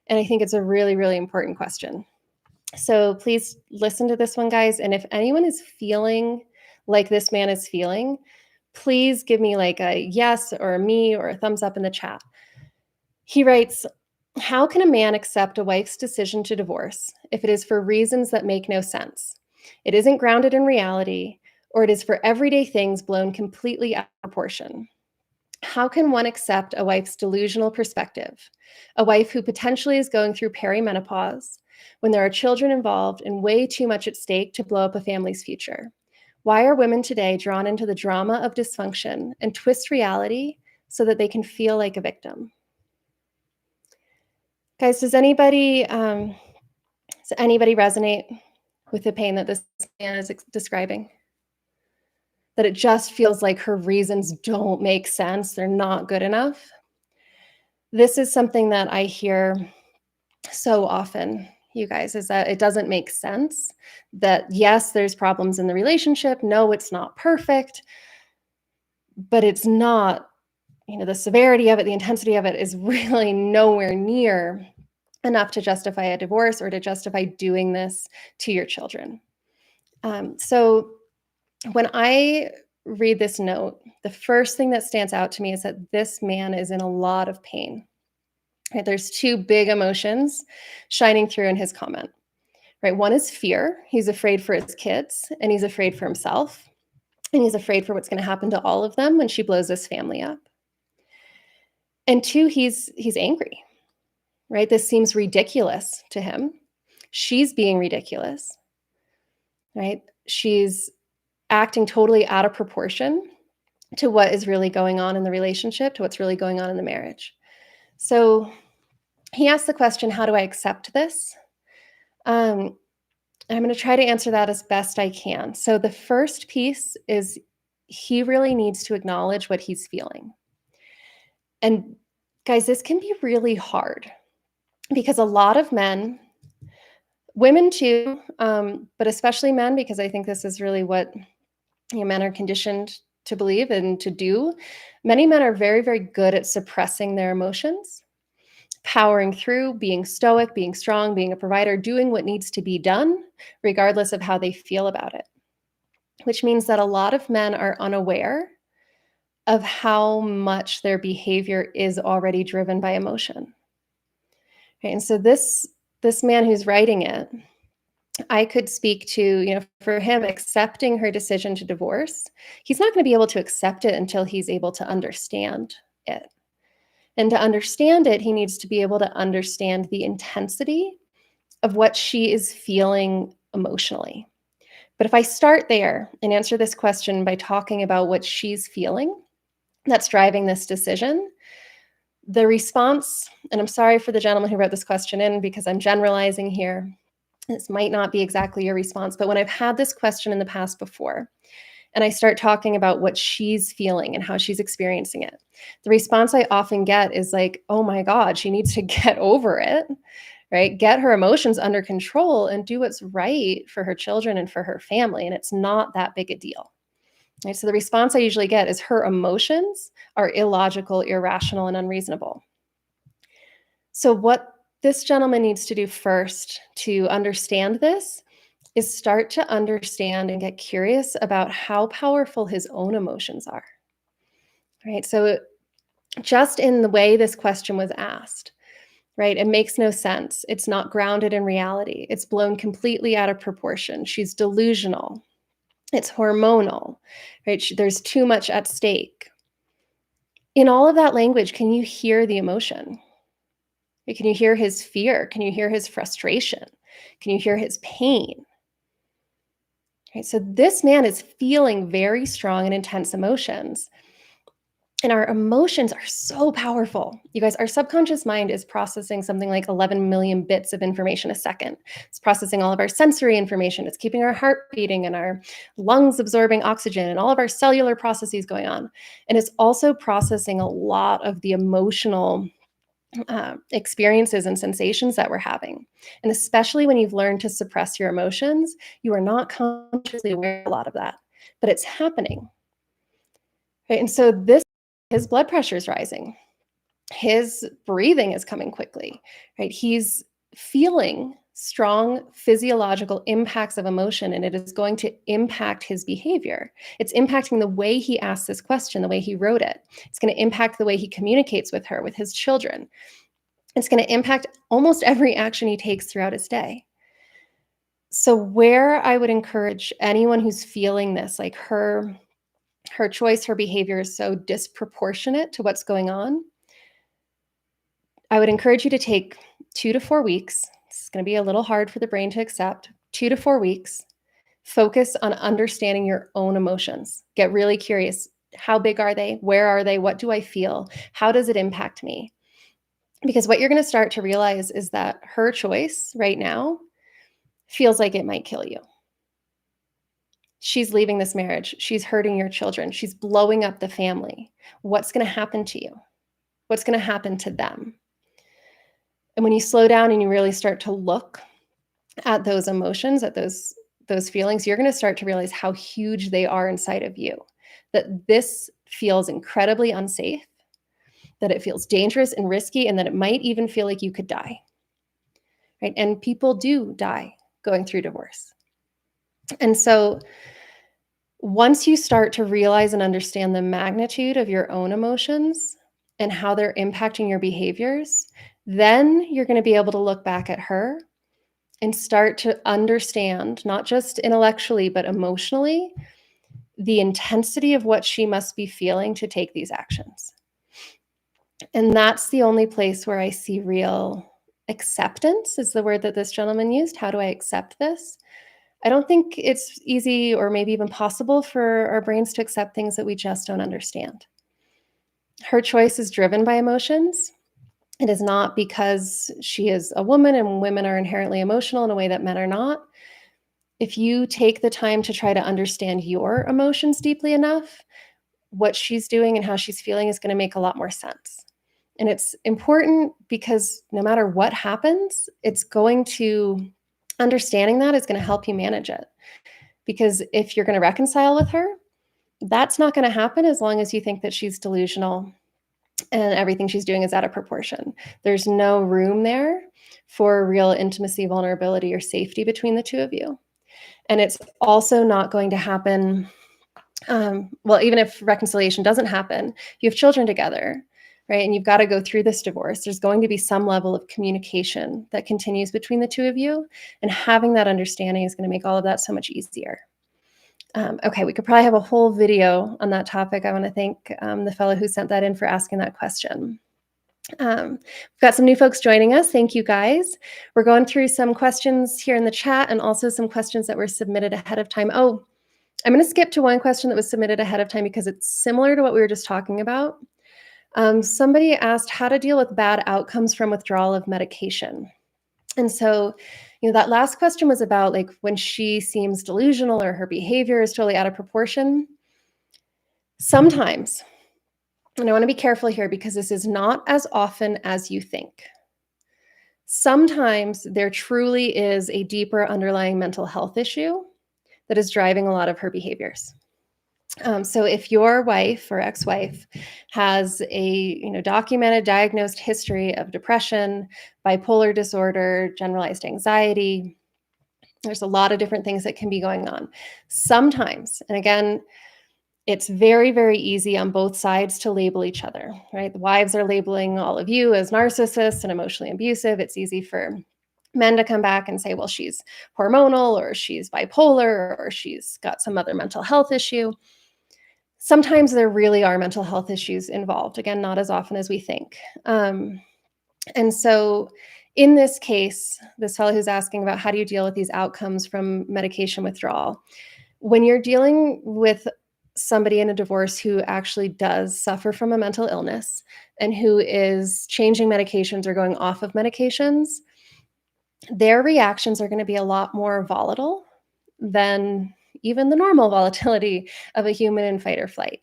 And I think it's a really, really important question. So please listen to this one, guys. And if anyone is feeling like this man is feeling, please give me like a yes or a me or a thumbs up in the chat. He writes, how can a man accept a wife's decision to divorce if it is for reasons that make no sense? It isn't grounded in reality, or it is for everyday things blown completely out of proportion. How can one accept a wife's delusional perspective, a wife who potentially is going through perimenopause, when there are children involved and way too much at stake to blow up a family's future? Why are women today drawn into the drama of dysfunction and twist reality so that they can feel like a victim? Guys, does anybody resonate with the pain that this man is describing? That it just feels like her reasons don't make sense, they're not good enough? This is something that I hear so often, you guys, is that it doesn't make sense. That yes, there's problems in the relationship. No, it's not perfect, but it's not, the severity of it, the intensity of it is really nowhere near enough to justify a divorce or to justify doing this to your children. So when I read this note, the first thing that stands out to me is that this man is in a lot of pain. Right? There's two big emotions shining through in his comment. Right? One is fear. He's afraid for his kids, and he's afraid for himself, and he's afraid for what's going to happen to all of them when she blows this family up. And two, he's angry. Right? This seems ridiculous to him. She's being ridiculous. Right? She's acting totally out of proportion to what is really going on in the relationship, to what's really going on in the marriage. So he asked the question, how do I accept this? I'm going to try to answer that as best I can. So the first piece is he really needs to acknowledge what he's feeling. And guys, this can be really hard because a lot of men, women too, but especially men, because I think this is really what men are conditioned to believe and to do. Many men are very, very good at suppressing their emotions, powering through, being stoic, being strong, being a provider, doing what needs to be done, regardless of how they feel about it. Which means that a lot of men are unaware of how much their behavior is already driven by emotion. Okay, and so this man who's writing it, I could speak to, for him, accepting her decision to divorce, he's not going to be able to accept it until he's able to understand it. And to understand it, he needs to be able to understand the intensity of what she is feeling emotionally. But if I start there and answer this question by talking about what she's feeling that's driving this decision, the response, and I'm sorry for the gentleman who wrote this question in because I'm generalizing here. This might not be exactly your response, but when I've had this question in the past before, and I start talking about what she's feeling and how she's experiencing it, the response I often get is like, oh my God, she needs to get over it, right? Get her emotions under control and do what's right for her children and for her family. And it's not that big a deal. Right? So the response I usually get is her emotions are illogical, irrational, and unreasonable. So what this gentleman needs to do first to understand this is start to understand and get curious about how powerful his own emotions are. Right? So just in the way this question was asked, right? It makes no sense. It's not grounded in reality. It's blown completely out of proportion. She's delusional. It's hormonal, right? There's too much at stake. In all of that language, can you hear the emotion? Can you hear his fear? Can you hear his frustration? Can you hear his pain? Right, so this man is feeling very strong and intense emotions. And our emotions are so powerful. You guys, our subconscious mind is processing something like 11 million bits of information a second. It's processing all of our sensory information. It's keeping our heart beating and our lungs absorbing oxygen and all of our cellular processes going on. And it's also processing a lot of the emotional experiences and sensations that we're having. And especially when you've learned to suppress your emotions, you are not consciously aware of a lot of that, but it's happening. Right? And so his blood pressure is rising. His breathing is coming quickly, right? He's feeling strong physiological impacts of emotion, and it is going to impact his behavior. It's impacting the way he asks this question, the way he wrote it. It's going to impact the way he communicates with her, with his children. It's going to impact almost every action he takes throughout his day. So where I would encourage anyone who's feeling this, like her choice, her behavior is so disproportionate to what's going on, I would encourage you to take 2 to 4 weeks. It's going to be a little hard for the brain to accept. 2 to 4 weeks. Focus on understanding your own emotions. Get really curious. How big are they? Where are they? What do I feel? How does it impact me? Because what you're going to start to realize is that her choice right now feels like it might kill you. She's leaving this marriage. She's hurting your children. She's blowing up the family. What's going to happen to you? What's going to happen to them? And when you slow down and you really start to look at those emotions, at those feelings, you're going to start to realize how huge they are inside of you. That this feels incredibly unsafe, that it feels dangerous and risky, and that it might even feel like you could die. right? And people do die going through divorce. And so once you start to realize and understand the magnitude of your own emotions and how they're impacting your behaviors, then you're going to be able to look back at her and start to understand, not just intellectually, but emotionally, the intensity of what she must be feeling to take these actions. And that's the only place where I see real acceptance, is the word that this gentleman used. How do I accept this? I don't think it's easy or maybe even possible for our brains to accept things that we just don't understand. Her choice is driven by emotions. It is not because she is a woman and women are inherently emotional in a way that men are not. If you take the time to try to understand your emotions deeply enough, what she's doing and how she's feeling is going to make a lot more sense. And it's important because no matter what happens, understanding that is going to help you manage it. Because if you're going to reconcile with her, that's not going to happen as long as you think that she's delusional and everything she's doing is out of proportion. There's no room there for real intimacy, vulnerability, or safety between the two of you. And it's also not going to happen. Well, even if reconciliation doesn't happen, you have children together, right? And you've got to go through this divorce. There's going to be some level of communication that continues between the two of you. And having that understanding is going to make all of that so much easier. Okay, we could probably have a whole video on that topic. I want to thank the fellow who sent that in for asking that question. We've got some new folks joining us. Thank you, guys. We're going through some questions here in the chat and also some questions that were submitted ahead of time. Oh, I'm going to skip to one question that was submitted ahead of time because it's similar to what we were just talking about. Somebody asked how to deal with bad outcomes from withdrawal of medication. And so, that last question was about like when she seems delusional or her behavior is totally out of proportion. Sometimes, and I want to be careful here because this is not as often as you think. Sometimes there truly is a deeper underlying mental health issue that is driving a lot of her behaviors. So if your wife or ex-wife has a documented diagnosed history of depression, bipolar disorder, generalized anxiety, there's a lot of different things that can be going on. Sometimes, and again, it's very, very easy on both sides to label each other, right? The wives are labeling all of you as narcissists and emotionally abusive. It's easy for men to come back and say, well, she's hormonal or she's bipolar or she's got some other mental health issue. Sometimes there really are mental health issues involved. Again, not as often as we think. And so in this case, this fellow who's asking about how do you deal with these outcomes from medication withdrawal, when you're dealing with somebody in a divorce who actually does suffer from a mental illness and who is changing medications or going off of medications, their reactions are going to be a lot more volatile than even the normal volatility of a human in fight or flight.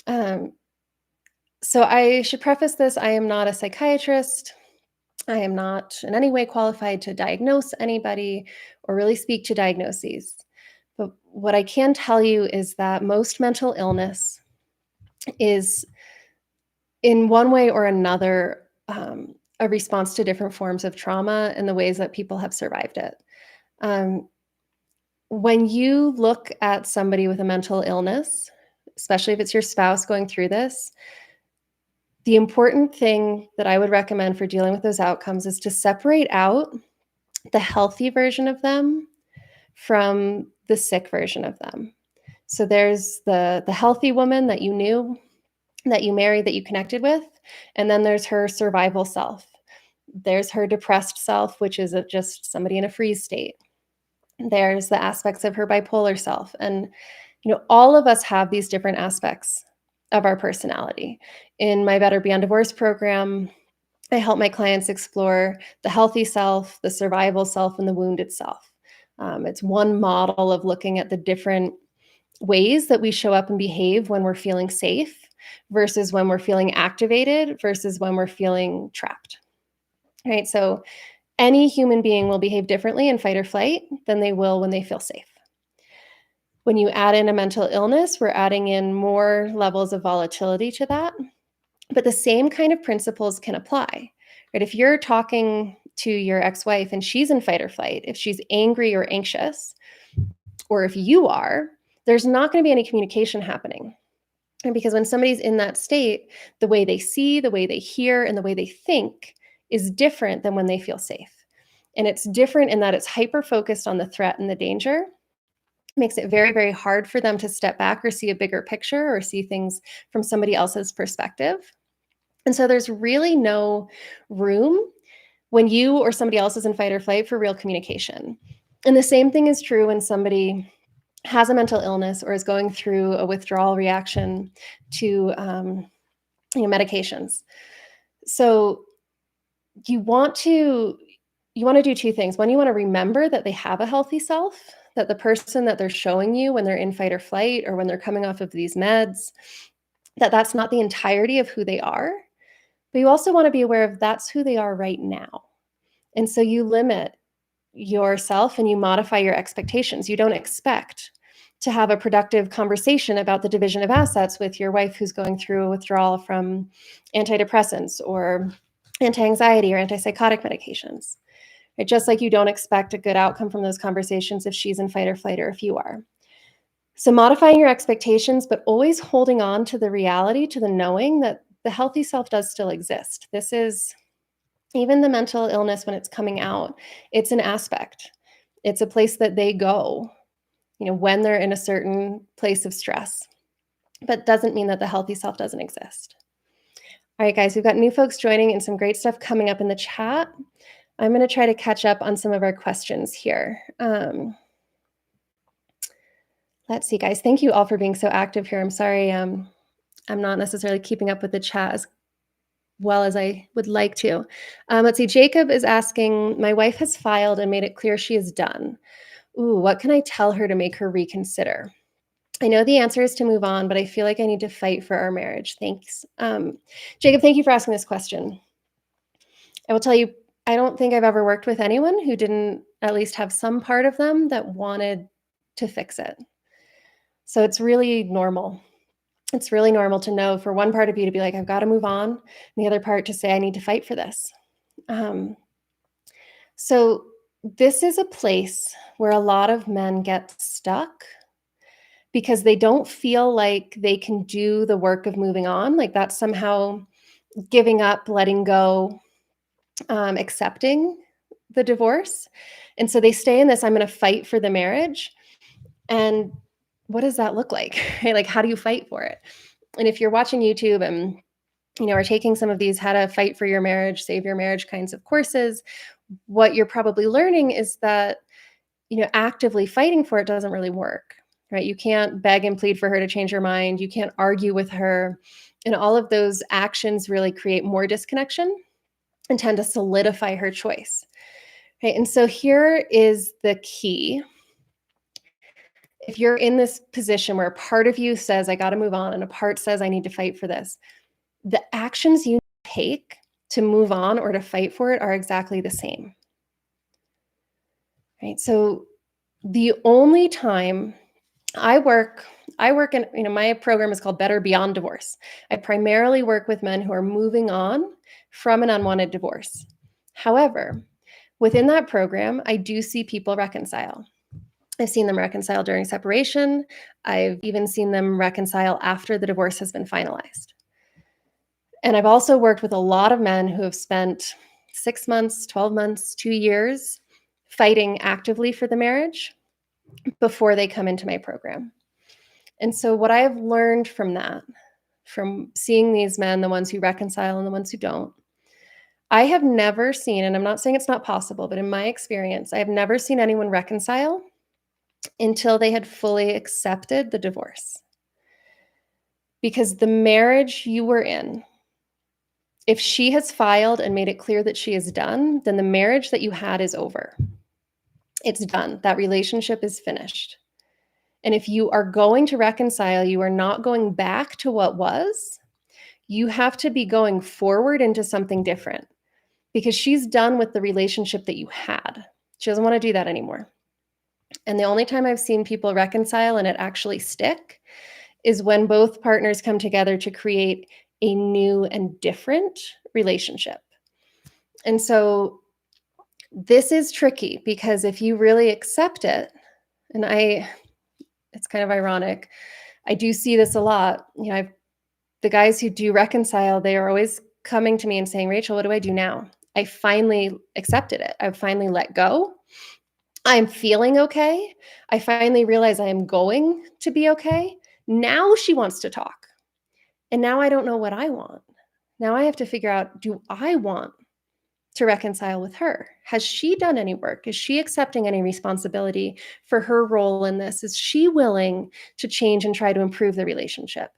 So I should preface this, I am not a psychiatrist. I am not in any way qualified to diagnose anybody or really speak to diagnoses. But what I can tell you is that most mental illness is, in one way or another, a response to different forms of trauma and the ways that people have survived it. When you look at somebody with a mental illness, especially if it's your spouse going through this, the important thing that I would recommend for dealing with those outcomes is to separate out the healthy version of them from the sick version of them. So there's the healthy woman that you knew, that you married, that you connected with, and then there's her survival self. There's her depressed self, which is just somebody in a freeze state. There's the aspects of her bipolar self. And all of us have these different aspects of our personality. In my Better Beyond Divorce program, I help my clients explore the healthy self, the survival self, and the wounded self. It's one model of looking at the different ways that we show up and behave when we're feeling safe versus when we're feeling activated versus when we're feeling trapped. Right? So any human being will behave differently in fight or flight than they will when they feel safe. When you add in a mental illness, we're adding in more levels of volatility to that. But the same kind of principles can apply. Right? If you're talking to your ex-wife and she's in fight or flight, if she's angry or anxious, or if you are, there's not going to be any communication happening. And because when somebody's in that state, the way they see, the way they hear, and the way they think is different than when they feel safe. And it's different in that it's hyper focused on the threat and the danger. Makes it very, very hard for them to step back or see a bigger picture or see things from somebody else's perspective. And so there's really no room when you or somebody else is in fight or flight for real communication. And the same thing is true when somebody has a mental illness or is going through a withdrawal reaction to medications. So you want to do two things. One, you want to remember that they have a healthy self, that the person that they're showing you when they're in fight or flight or when they're coming off of these meds, that that's not the entirety of who they are. But you also want to be aware of that's who they are right now. And so you limit yourself and you modify your expectations. You don't expect to have a productive conversation about the division of assets with your wife who's going through a withdrawal from antidepressants or anti-anxiety or antipsychotic medications. Right? Just like you don't expect a good outcome from those conversations if she's in fight or flight or if you are. So modifying your expectations, but always holding on to the reality, to the knowing that the healthy self does still exist. This is even the mental illness when it's coming out. It's an aspect. It's a place that they go, when they're in a certain place of stress, but doesn't mean that the healthy self doesn't exist. All right, guys, we've got new folks joining and some great stuff coming up in the chat. I'm going to try to catch up on some of our questions here. Let's see, guys. Thank you all for being so active here. I'm sorry I'm not necessarily keeping up with the chat as well as I would like to. Let's see. Jacob is asking, my wife has filed and made it clear she is done. Ooh, what can I tell her to make her reconsider? I know the answer is to move on, but I feel like I need to fight for our marriage. Thanks. Jacob, thank you for asking this question. I will tell you, I don't think I've ever worked with anyone who didn't at least have some part of them that wanted to fix it. So it's really normal. It's really normal to know for one part of you to be like, I've got to move on, and the other part to say, I need to fight for this. So this is a place where a lot of men get stuck because they don't feel like they can do the work of moving on. Like that's somehow giving up, letting go, accepting the divorce. And so they stay in this, I'm going to fight for the marriage. And what does that look like? Like, how do you fight for it? And if you're watching YouTube and, are taking some of these how to fight for your marriage, save your marriage kinds of courses, what you're probably learning is that, actively fighting for it doesn't really work, right? You can't beg and plead for her to change her mind. You can't argue with her. And all of those actions really create more disconnection and tend to solidify her choice. Right? And so here is the key. If you're in this position where a part of you says, I got to move on, and a part says, I need to fight for this, the actions you take to move on or to fight for it are exactly the same. Right? So the only time I work in, my program is called Better Beyond Divorce. I primarily work with men who are moving on from an unwanted divorce. However, within that program, I do see people reconcile. I've seen them reconcile during separation. I've even seen them reconcile after the divorce has been finalized. And I've also worked with a lot of men who have spent 6 months, 12 months, 2 years fighting actively for the marriage before they come into my program. And so what I have learned from that, from seeing these men, the ones who reconcile and the ones who don't, I have never seen, and I'm not saying it's not possible, but in my experience, I have never seen anyone reconcile until they had fully accepted the divorce. Because the marriage you were in, if she has filed and made it clear that she is done, then the marriage that you had is over. It's done. That relationship is finished. And if you are going to reconcile, you are not going back to what was. You have to be going forward into something different because she's done with the relationship that you had. She doesn't want to do that anymore. And the only time I've seen people reconcile and it actually stick is when both partners come together to create a new and different relationship. And so This is tricky because if you really accept it, and it's kind of ironic. I do see this a lot. The guys who do reconcile, they are always coming to me and saying, Rachel, what do I do now? I finally accepted it. I've finally let go. I'm feeling okay. I finally realize I am going to be okay. Now she wants to talk. And now I don't know what I want. Now I have to figure out, do I want to reconcile with her? Has she done any work? Is she accepting any responsibility for her role in this? Is she willing to change and try to improve the relationship?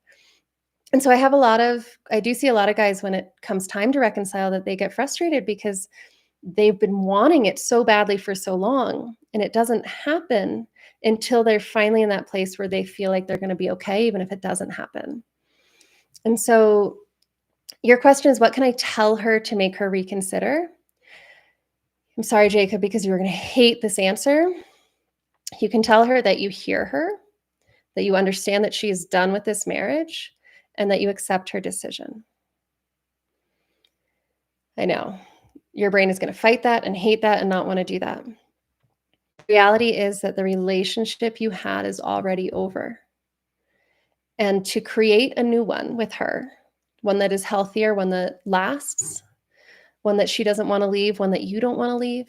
And so I do see a lot of guys when it comes time to reconcile that they get frustrated because they've been wanting it so badly for so long, and it doesn't happen until they're finally in that place where they feel like they're going to be okay, even if it doesn't happen. And so your question is, what can I tell her to make her reconsider? I'm sorry, Jacob, because you're going to hate this answer. You can tell her that you hear her, that you understand that she is done with this marriage, and that you accept her decision. I know your brain is going to fight that and hate that and not want to do that. The reality is that the relationship you had is already over. And to create a new one with her, one that is healthier, one that lasts, one that she doesn't want to leave, one that you don't want to leave,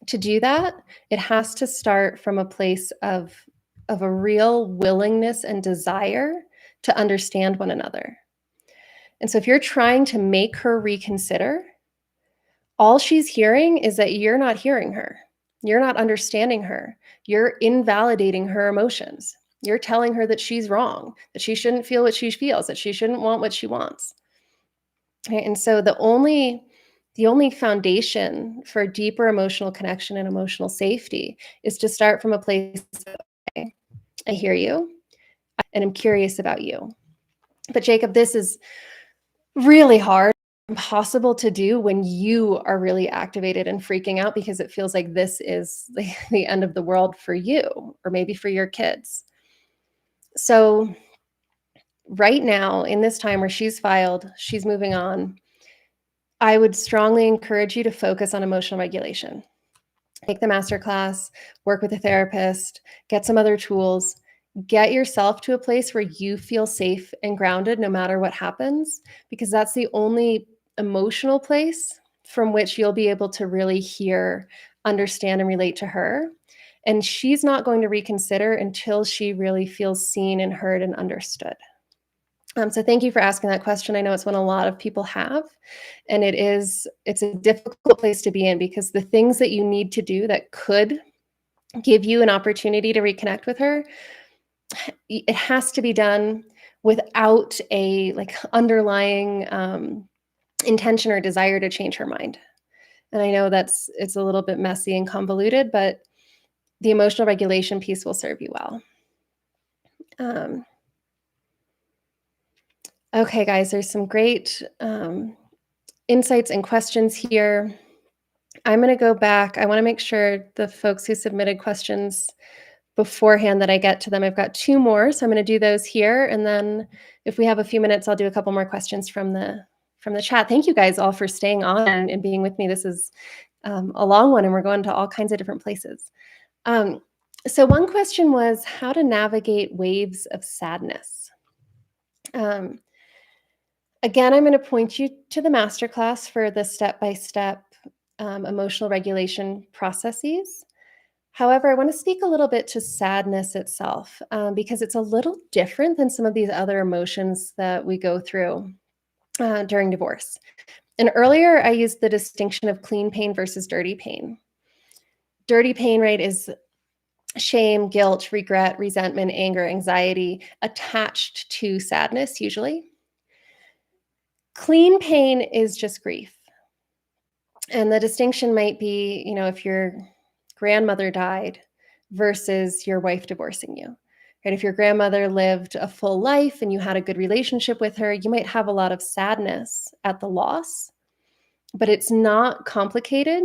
to do that, it has to start from a place of a real willingness and desire to understand one another. And so if you're trying to make her reconsider, all she's hearing is that you're not hearing her. You're not understanding her. You're invalidating her emotions. You're telling her that she's wrong, that she shouldn't feel what she feels, that she shouldn't want what she wants. Okay? And so the only foundation for deeper emotional connection and emotional safety is to start from a place of, okay, I hear you, and I'm curious about you. But Jacob, this is really hard, impossible to do when you are really activated and freaking out because it feels like this is the end of the world for you or maybe for your kids. So right now, in this time where she's filed, she's moving on, I would strongly encourage you to focus on emotional regulation. Take the masterclass, work with a therapist, get some other tools, get yourself to a place where you feel safe and grounded no matter what happens, because that's the only emotional place from which you'll be able to really hear, understand, and relate to her. And she's not going to reconsider until she really feels seen and heard and understood. So thank you for asking that question. I know it's one a lot of people have, and it's a difficult place to be in because the things that you need to do that could give you an opportunity to reconnect with her, it has to be done without a underlying intention or desire to change her mind. And I know it's a little bit messy and convoluted, but the emotional regulation piece will serve you well. Okay, guys, there's some great insights and questions here. I'm going to go back. I want to make sure the folks who submitted questions beforehand that I get to them. I've got 2 more, so I'm going to do those here, and then if we have a few minutes, I'll do a couple more questions from the chat. Thank you guys all for staying on and being with me. This is a long one, and we're going to all kinds of different places. So one question was how to navigate waves of sadness. Again, I'm going to point you to the masterclass for the step-by-step emotional regulation processes. However, I want to speak a little bit to sadness itself because it's a little different than some of these other emotions that we go through during divorce. And earlier, I used the distinction of clean pain versus dirty pain. Dirty pain, right, is shame, guilt, regret, resentment, anger, anxiety attached to sadness, usually. Clean pain is just grief. And the distinction might be, if your grandmother died versus your wife divorcing you. Right? If your grandmother lived a full life and you had a good relationship with her, you might have a lot of sadness at the loss, but it's not complicated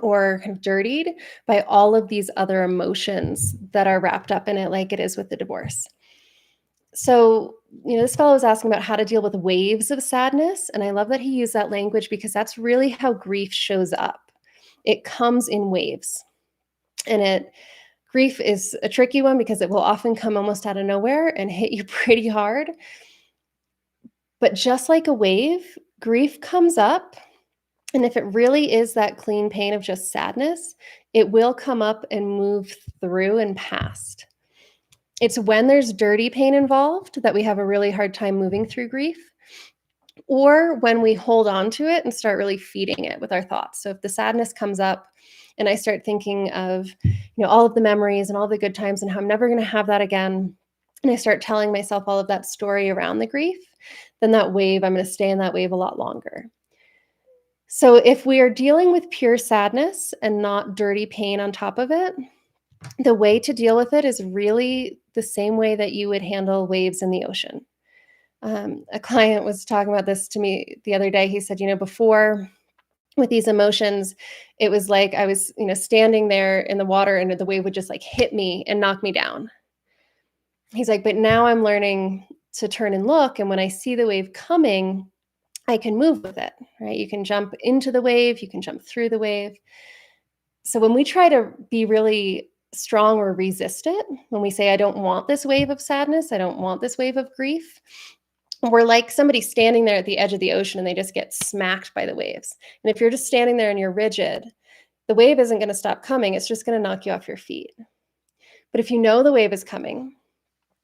or kind of dirtied by all of these other emotions that are wrapped up in it, like it is with the divorce. So, this fellow was asking about how to deal with waves of sadness. And I love that he used that language because that's really how grief shows up. It comes in waves. And grief is a tricky one because it will often come almost out of nowhere and hit you pretty hard. But just like a wave, grief comes up. And if it really is that clean pain of just sadness, it will come up and move through and past. It's when there's dirty pain involved that we have a really hard time moving through grief, or when we hold on to it and start really feeding it with our thoughts. So if the sadness comes up and I start thinking of, all of the memories and all the good times and how I'm never going to have that again, and I start telling myself all of that story around the grief, then that wave, I'm going to stay in that wave a lot longer. So if we are dealing with pure sadness and not dirty pain on top of it, the way to deal with it is really the same way that you would handle waves in the ocean. A client was talking about this to me the other day. He said, before with these emotions, it was like I was, standing there in the water and the wave would just like hit me and knock me down. He's like, but now I'm learning to turn and look. And when I see the wave coming, I can move with it, right? You can jump into the wave, you can jump through the wave. So when we try to be really strong or resist it, when we say, I don't want this wave of sadness, I don't want this wave of grief, we're like somebody standing there at the edge of the ocean and they just get smacked by the waves. And if you're just standing there and you're rigid, the wave isn't going to stop coming. It's just going to knock you off your feet. But if you know the wave is coming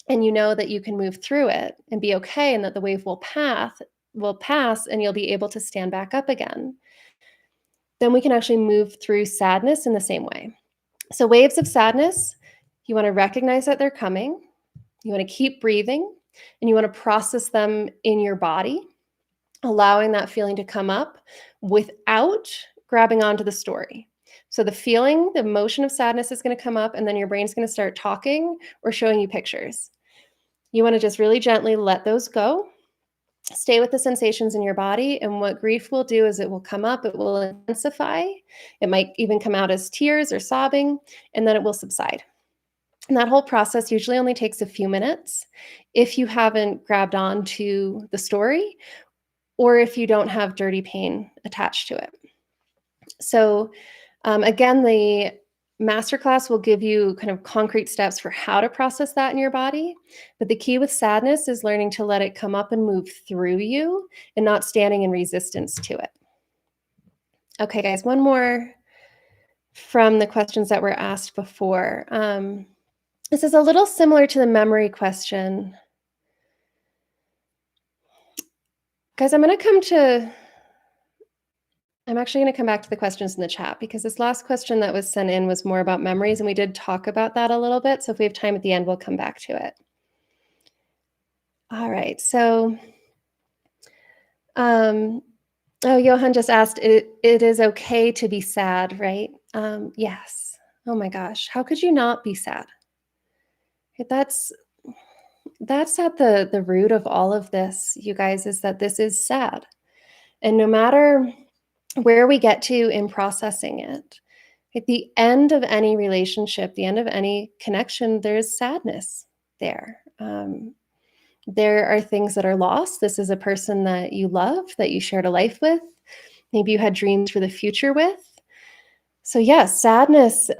and you know that you can move through it and be okay and that the wave will pass and you'll be able to stand back up again, then we can actually move through sadness in the same way. So waves of sadness, you want to recognize that they're coming. You want to keep breathing and you want to process them in your body, allowing that feeling to come up without grabbing onto the story. So the feeling, the emotion of sadness is going to come up and then your brain's going to start talking or showing you pictures. You want to just really gently let those go. Stay with the sensations in your body. And what grief will do is it will come up, it will intensify. It might even come out as tears or sobbing, and then it will subside. And that whole process usually only takes a few minutes if you haven't grabbed on to the story or if you don't have dirty pain attached to it. So again, the Masterclass will give you kind of concrete steps for how to process that in your body. But the key with sadness is learning to let it come up and move through you and not standing in resistance to it. Okay, guys, one more from the questions that were asked before. This is a little similar to the memory question. Guys, I'm actually going to come back to the questions in the chat because this last question that was sent in was more about memories, and we did talk about that a little bit. So if we have time at the end, we'll come back to it. All right. So, Johan just asked, it is okay to be sad, right? Yes. Oh my gosh. How could you not be sad? That's at the root of all of this, you guys, is that this is sad. And no matter where we get to in processing it, at the end of any relationship, the end of any connection, there's sadness there. There are things that are lost. This is a person that you love, that you shared a life with. Maybe you had dreams for the future with. So yes, sadness,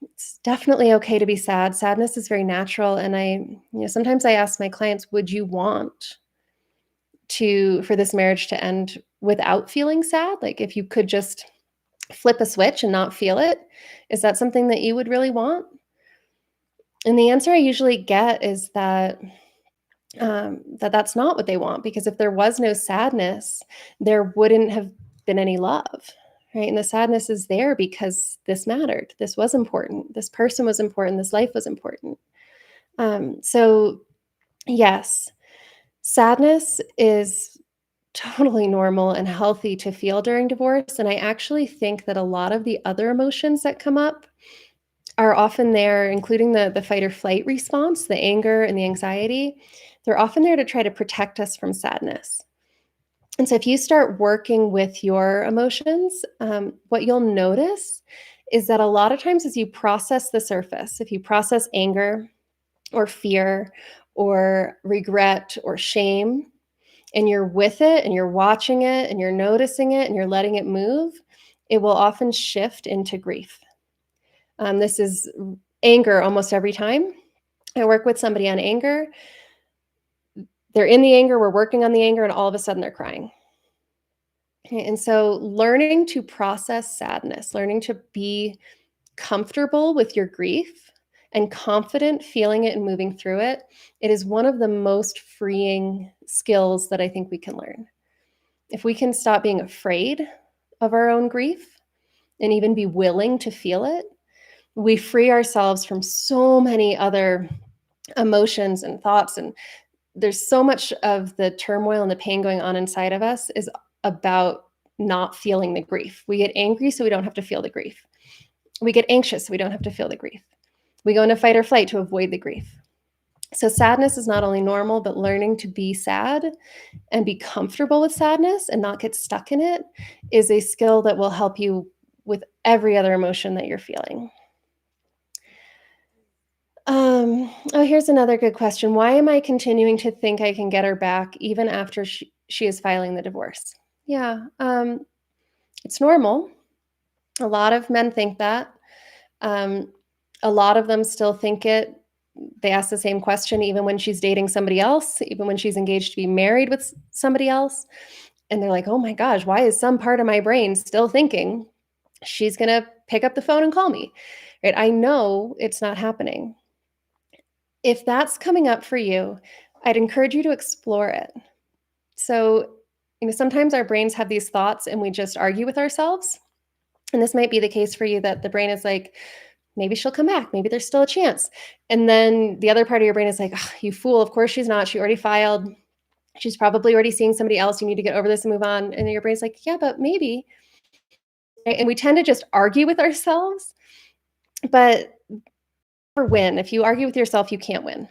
it's definitely okay to be sad. Sadness is very natural. And sometimes I ask my clients, would you want for this marriage to end without feeling sad? Like if you could just flip a switch and not feel it, is that something that you would really want? And the answer I usually get is that that's not what they want, because if there was no sadness, there wouldn't have been any love, right? And the sadness is there because this mattered. This was important. This person was important. This life was important. So yes, sadness is totally normal and healthy to feel during divorce. And I actually think that a lot of the other emotions that come up are often there, including the fight or flight response, the anger and the anxiety. They're often there to try to protect us from sadness. And so if you start working with your emotions, what you'll notice is that a lot of times as you process the surface, if you process anger or fear or regret or shame, and you're with it and you're watching it and you're noticing it and you're letting it move, it will often shift into grief. This is anger almost every time. I work with somebody on anger. They're in the anger, we're working on the anger, and all of a sudden they're crying. Okay, and so learning to process sadness, learning to be comfortable with your grief and confident feeling it and moving through it, it is one of the most freeing skills that I think we can learn. If we can stop being afraid of our own grief and even be willing to feel it, we free ourselves from so many other emotions and thoughts. And there's so much of the turmoil and the pain going on inside of us is about not feeling the grief. We get angry so we don't have to feel the grief. We get anxious so we don't have to feel the grief. We go into fight or flight to avoid the grief. So sadness is not only normal, but learning to be sad and be comfortable with sadness and not get stuck in it is a skill that will help you with every other emotion that you're feeling. Oh, here's another good question. Why am I continuing to think I can get her back even after she is filing the divorce? Yeah, it's normal. A lot of men think that. Um, a lot of them still think it. They ask the same question even when she's dating somebody else, even when she's engaged to be married with somebody else. And they're like, oh my gosh, why is some part of my brain still thinking she's going to pick up the phone and call me? Right? I know it's not happening. If that's coming up for you, I'd encourage you to explore it. So, sometimes our brains have these thoughts and we just argue with ourselves. And this might be the case for you that the brain is like, maybe she'll come back. Maybe there's still a chance. And then the other part of your brain is like, oh, you fool. Of course she's not. She already filed. She's probably already seeing somebody else. You need to get over this and move on. And your brain's like, yeah, but maybe. Right? And we tend to just argue with ourselves. But never win. If you argue with yourself, you can't win.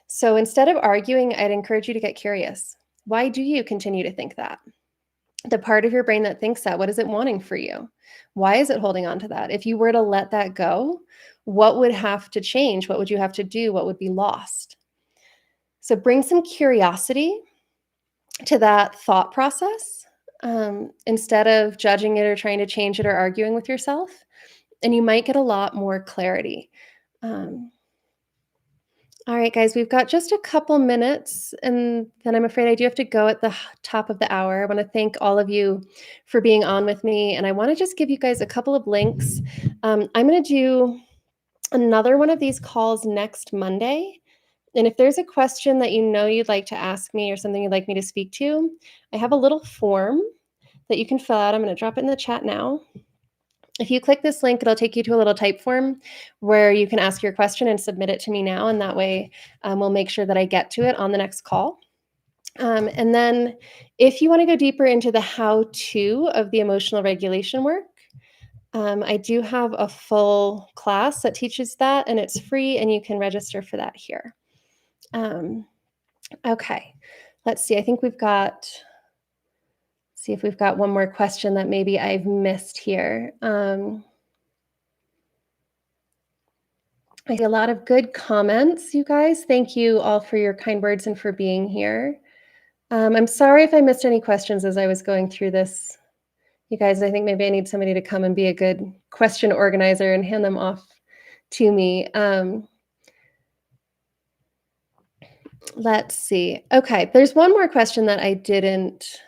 So instead of arguing, I'd encourage you to get curious. Why do you continue to think that? The part of your brain that thinks that, what is it wanting for you? Why is it holding on to that? If you were to let that go, what would have to change? What would you have to do? What would be lost? So bring some curiosity to that thought process instead of judging it or trying to change it or arguing with yourself. And you might get a lot more clarity. All right, guys, we've got just a couple minutes, and then I'm afraid I do have to go at the top of the hour. I want to thank all of you for being on with me, and I want to just give you guys a couple of links. I'm going to do another one of these calls next Monday. And if there's a question that you know you'd like to ask me or something you'd like me to speak to, I have a little form that you can fill out. I'm going to drop it in the chat now. If you click this link, it'll take you to a little type form where you can ask your question and submit it to me now. And that way we'll make sure that I get to it on the next call. And then if you want to go deeper into the how-to of the emotional regulation work, I do have a full class that teaches that, and it's free, and you can register for that here. Okay, let's see. I think see if we've got one more question that maybe I've missed here. I see a lot of good comments, you guys. Thank you all for your kind words and for being here. I'm sorry if I missed any questions as I was going through this. You guys, I think maybe I need somebody to come and be a good question organizer and hand them off to me. Let's see. Okay, there's one more question that I didn't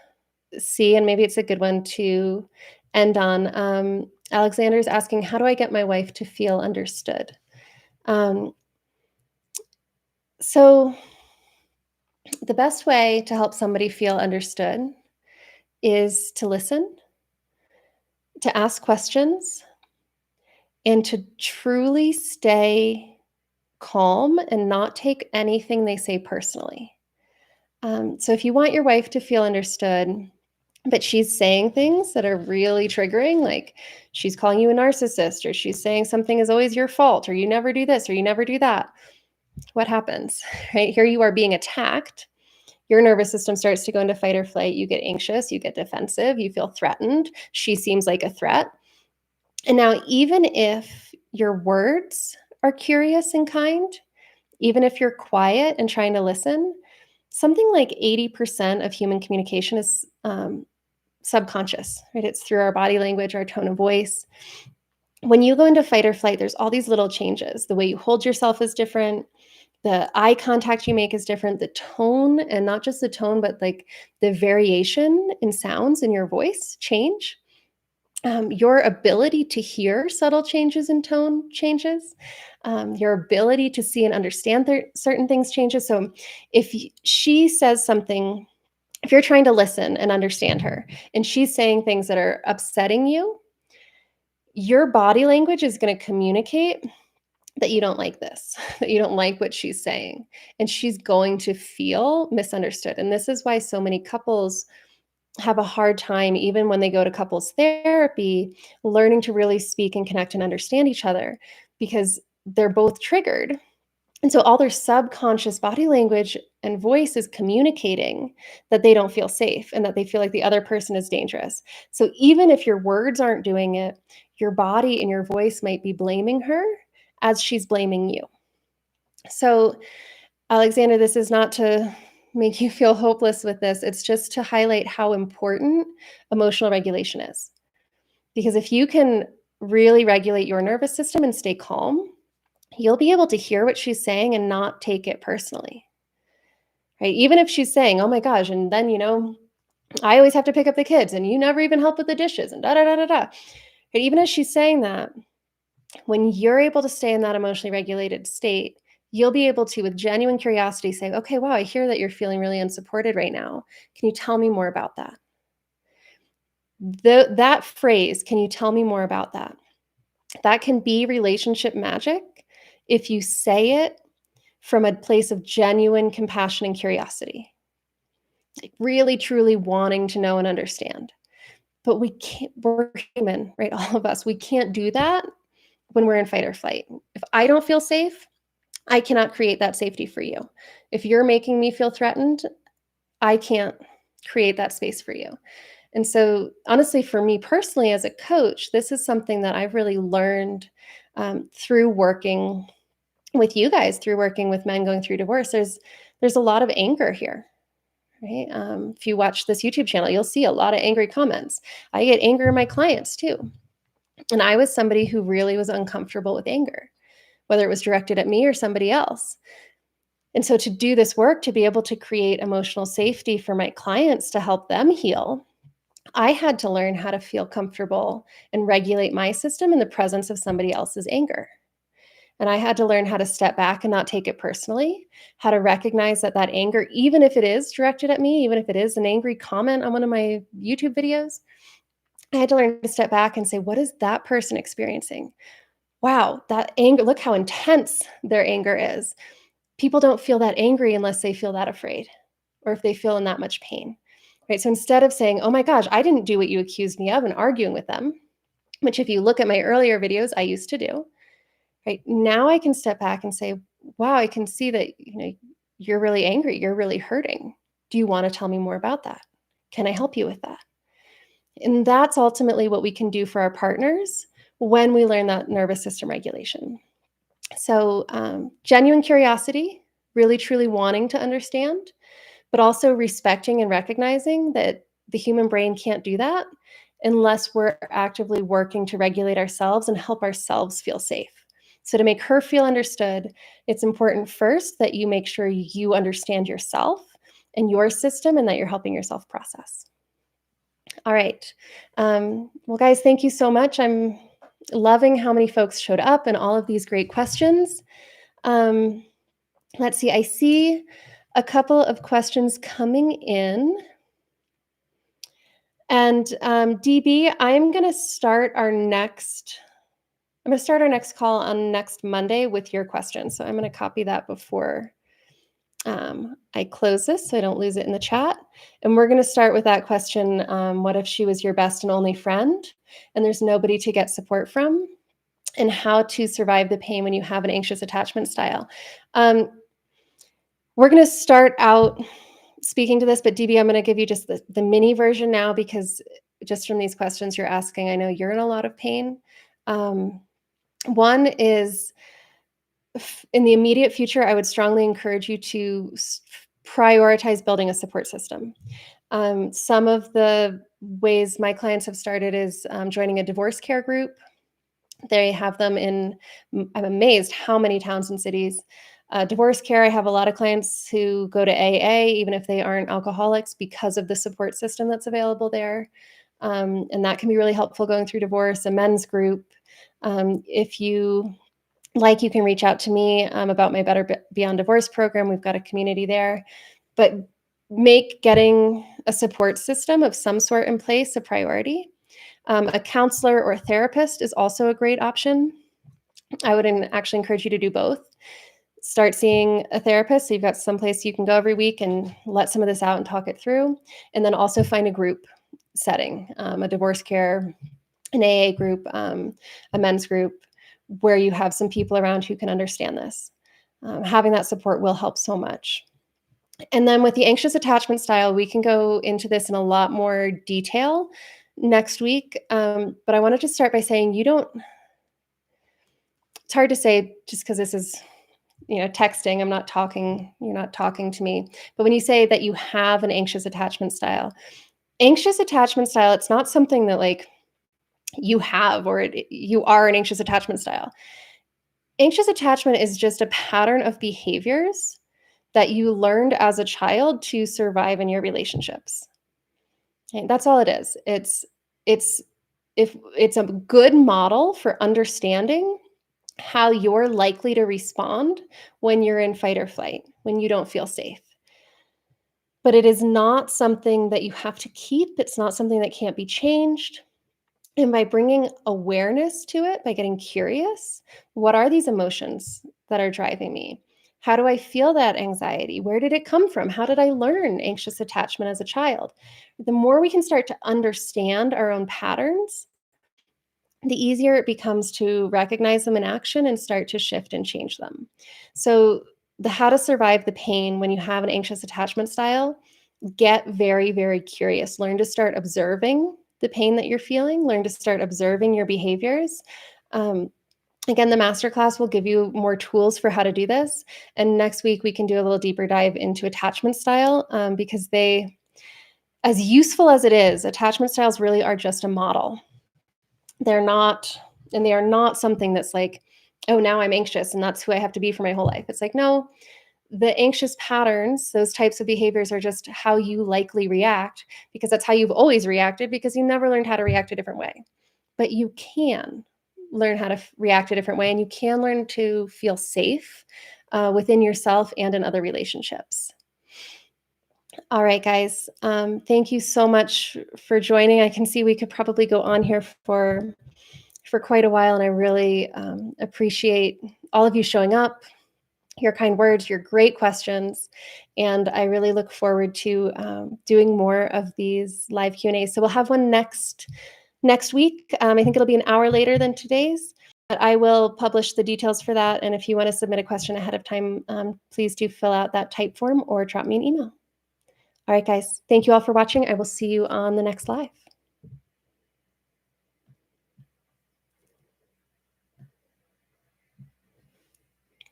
see, and maybe it's a good one to end on. Alexander's asking, how do I get my wife to feel understood? So the best way to help somebody feel understood is to listen, to ask questions, and to truly stay calm and not take anything they say personally. So if you want your wife to feel understood, but she's saying things that are really triggering, like she's calling you a narcissist, or she's saying something is always your fault, or you never do this, or you never do that, what happens? Right here, you are being attacked. Your nervous system starts to go into fight or flight. You get anxious, you get defensive, you feel threatened. She seems like a threat. And now, even if your words are curious and kind, even if you're quiet and trying to listen, something like 80% of human communication is subconscious, right? It's through our body language, our tone of voice. When you go into fight or flight, there's all these little changes. The way you hold yourself is different. The eye contact you make is different. The tone, and not just the tone, but like the variation in sounds in your voice change. Your ability to hear subtle changes in tone changes. Your ability to see and understand certain things changes. So if she says something, if you're trying to listen and understand her, and she's saying things that are upsetting you, your body language is going to communicate that you don't like this, that you don't like what she's saying, and she's going to feel misunderstood. And this is why so many couples have a hard time, even when they go to couples therapy, learning to really speak and connect and understand each other, because they're both triggered. And so all their subconscious body language and voice is communicating that they don't feel safe and that they feel like the other person is dangerous. So even if your words aren't doing it, your body and your voice might be blaming her as she's blaming you. So, Alexander, this is not to make you feel hopeless with this. It's just to highlight how important emotional regulation is. Because if you can really regulate your nervous system and stay calm, you'll be able to hear what she's saying and not take it personally. Right? Even if she's saying, "Oh my gosh," and then, "I always have to pick up the kids and you never even help with the dishes and da da da da da." Right? Even as she's saying that, when you're able to stay in that emotionally regulated state, you'll be able to, with genuine curiosity, say, "Okay, wow, I hear that you're feeling really unsupported right now. Can you tell me more about that?" That phrase, "Can you tell me more about that?" That can be relationship magic if you say it from a place of genuine compassion and curiosity, like really truly wanting to know and understand. But we can't, we're human, right? All of us, we can't do that when we're in fight or flight. If I don't feel safe, I cannot create that safety for you. If you're making me feel threatened, I can't create that space for you. And so, honestly, for me personally, as a coach, this is something that I've really learned through working with you guys, through working with men going through divorce. There's a lot of anger here, right? If you watch this YouTube channel, you'll see a lot of angry comments. I get anger in my clients too, and I was somebody who really was uncomfortable with anger, whether it was directed at me or somebody else. And so, to do this work, to be able to create emotional safety for my clients to help them heal, I had to learn how to feel comfortable and regulate my system in the presence of somebody else's anger. And I had to learn how to step back and not take it personally, how to recognize that that anger, even if it is directed at me, even if it is an angry comment on one of my YouTube videos, I had to learn to step back and say, what is that person experiencing? Wow, that anger, look how intense their anger is. People don't feel that angry unless they feel that afraid or if they feel in that much pain. Right? So instead of saying, "Oh my gosh, I didn't do what you accused me of," and arguing with them, which if you look at my earlier videos, I used to do, right? Now I can step back and say, "Wow, I can see that, you're really angry, you're really hurting. Do you want to tell me more about that? Can I help you with that?" And that's ultimately what we can do for our partners when we learn that nervous system regulation. So, genuine curiosity, really truly wanting to understand, but also respecting and recognizing that the human brain can't do that unless we're actively working to regulate ourselves and help ourselves feel safe. So, to make her feel understood, it's important first that you make sure you understand yourself and your system and that you're helping yourself process. All right. Well, guys, thank you so much. I'm loving how many folks showed up and all of these great questions. Um, let's see. I see a couple of questions coming in. And DB, I'm going to start our next call on next Monday with your questions. So I'm going to copy that before I close this so I don't lose it in the chat. And we're going to start with that question, what if she was your best and only friend and there's nobody to get support from? And how to survive the pain when you have an anxious attachment style. We're going to start out speaking to this, but DB, I'm going to give you just the mini version now because just from these questions you're asking, I know you're in a lot of pain. One is in the immediate future, I would strongly encourage you to prioritize building a support system. Some of the ways my clients have started is joining a divorce care group. They have them in, I'm amazed how many towns and cities. Divorce care, I have a lot of clients who go to AA, even if they aren't alcoholics, because of the support system that's available there. And that can be really helpful going through divorce. A men's group. If you like, you can reach out to me about my Better Beyond Divorce program. We've got a community there. But make getting a support system of some sort in place a priority. A counselor or a therapist is also a great option. I would actually encourage you to do both. Start seeing a therapist so you've got someplace you can go every week and let some of this out and talk it through. And then also find a group setting, a divorce care, an AA group, a men's group, where you have some people around who can understand this. Having that support will help so much. And then with the anxious attachment style, we can go into this in a lot more detail next week. But I wanted to start by saying it's hard to say just because this is, texting. You're not talking to me. But when you say that you have an anxious attachment style, it's not something that like you have or you are an anxious attachment style. Anxious attachment is just a pattern of behaviors that you learned as a child to survive in your relationships. Okay, that's all it is. It's if it's a good model for understanding how you're likely to respond when you're in fight or flight, when you don't feel safe. But it is not something that you have to keep. It's not something that can't be changed. And by bringing awareness to it, by getting curious, what are these emotions that are driving me? How do I feel that anxiety? Where did it come from? How did I learn anxious attachment as a child? The more we can start to understand our own patterns, the easier it becomes to recognize them in action and start to shift and change them. So, the how to survive the pain when you have an anxious attachment style, get very, very curious. Learn to start observing the pain that you're feeling, learn to start observing your behaviors. Um, Again, the masterclass will give you more tools for how to do this. And next week, we can do a little deeper dive into attachment style because as useful as it is, attachment styles really are just a model. They're not, and they are not something that's like, oh, now I'm anxious and that's who I have to be for my whole life. It's like, no, the anxious patterns, those types of behaviors are just how you likely react because that's how you've always reacted because you never learned how to react a different way. But you can learn how to react a different way and you can learn to feel safe within yourself and in other relationships. All right, guys. Thank you so much for joining. I can see we could probably go on here for quite a while, and I really appreciate all of you showing up, your kind words, your great questions, and I really look forward to doing more of these live Q&As. So we'll have one next week. I think it'll be an hour later than today's, but I will publish the details for that. And if you want to submit a question ahead of time, please do fill out that type form or drop me an email. All right, guys. Thank you all for watching. I will see you on the next live.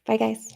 Bye, guys.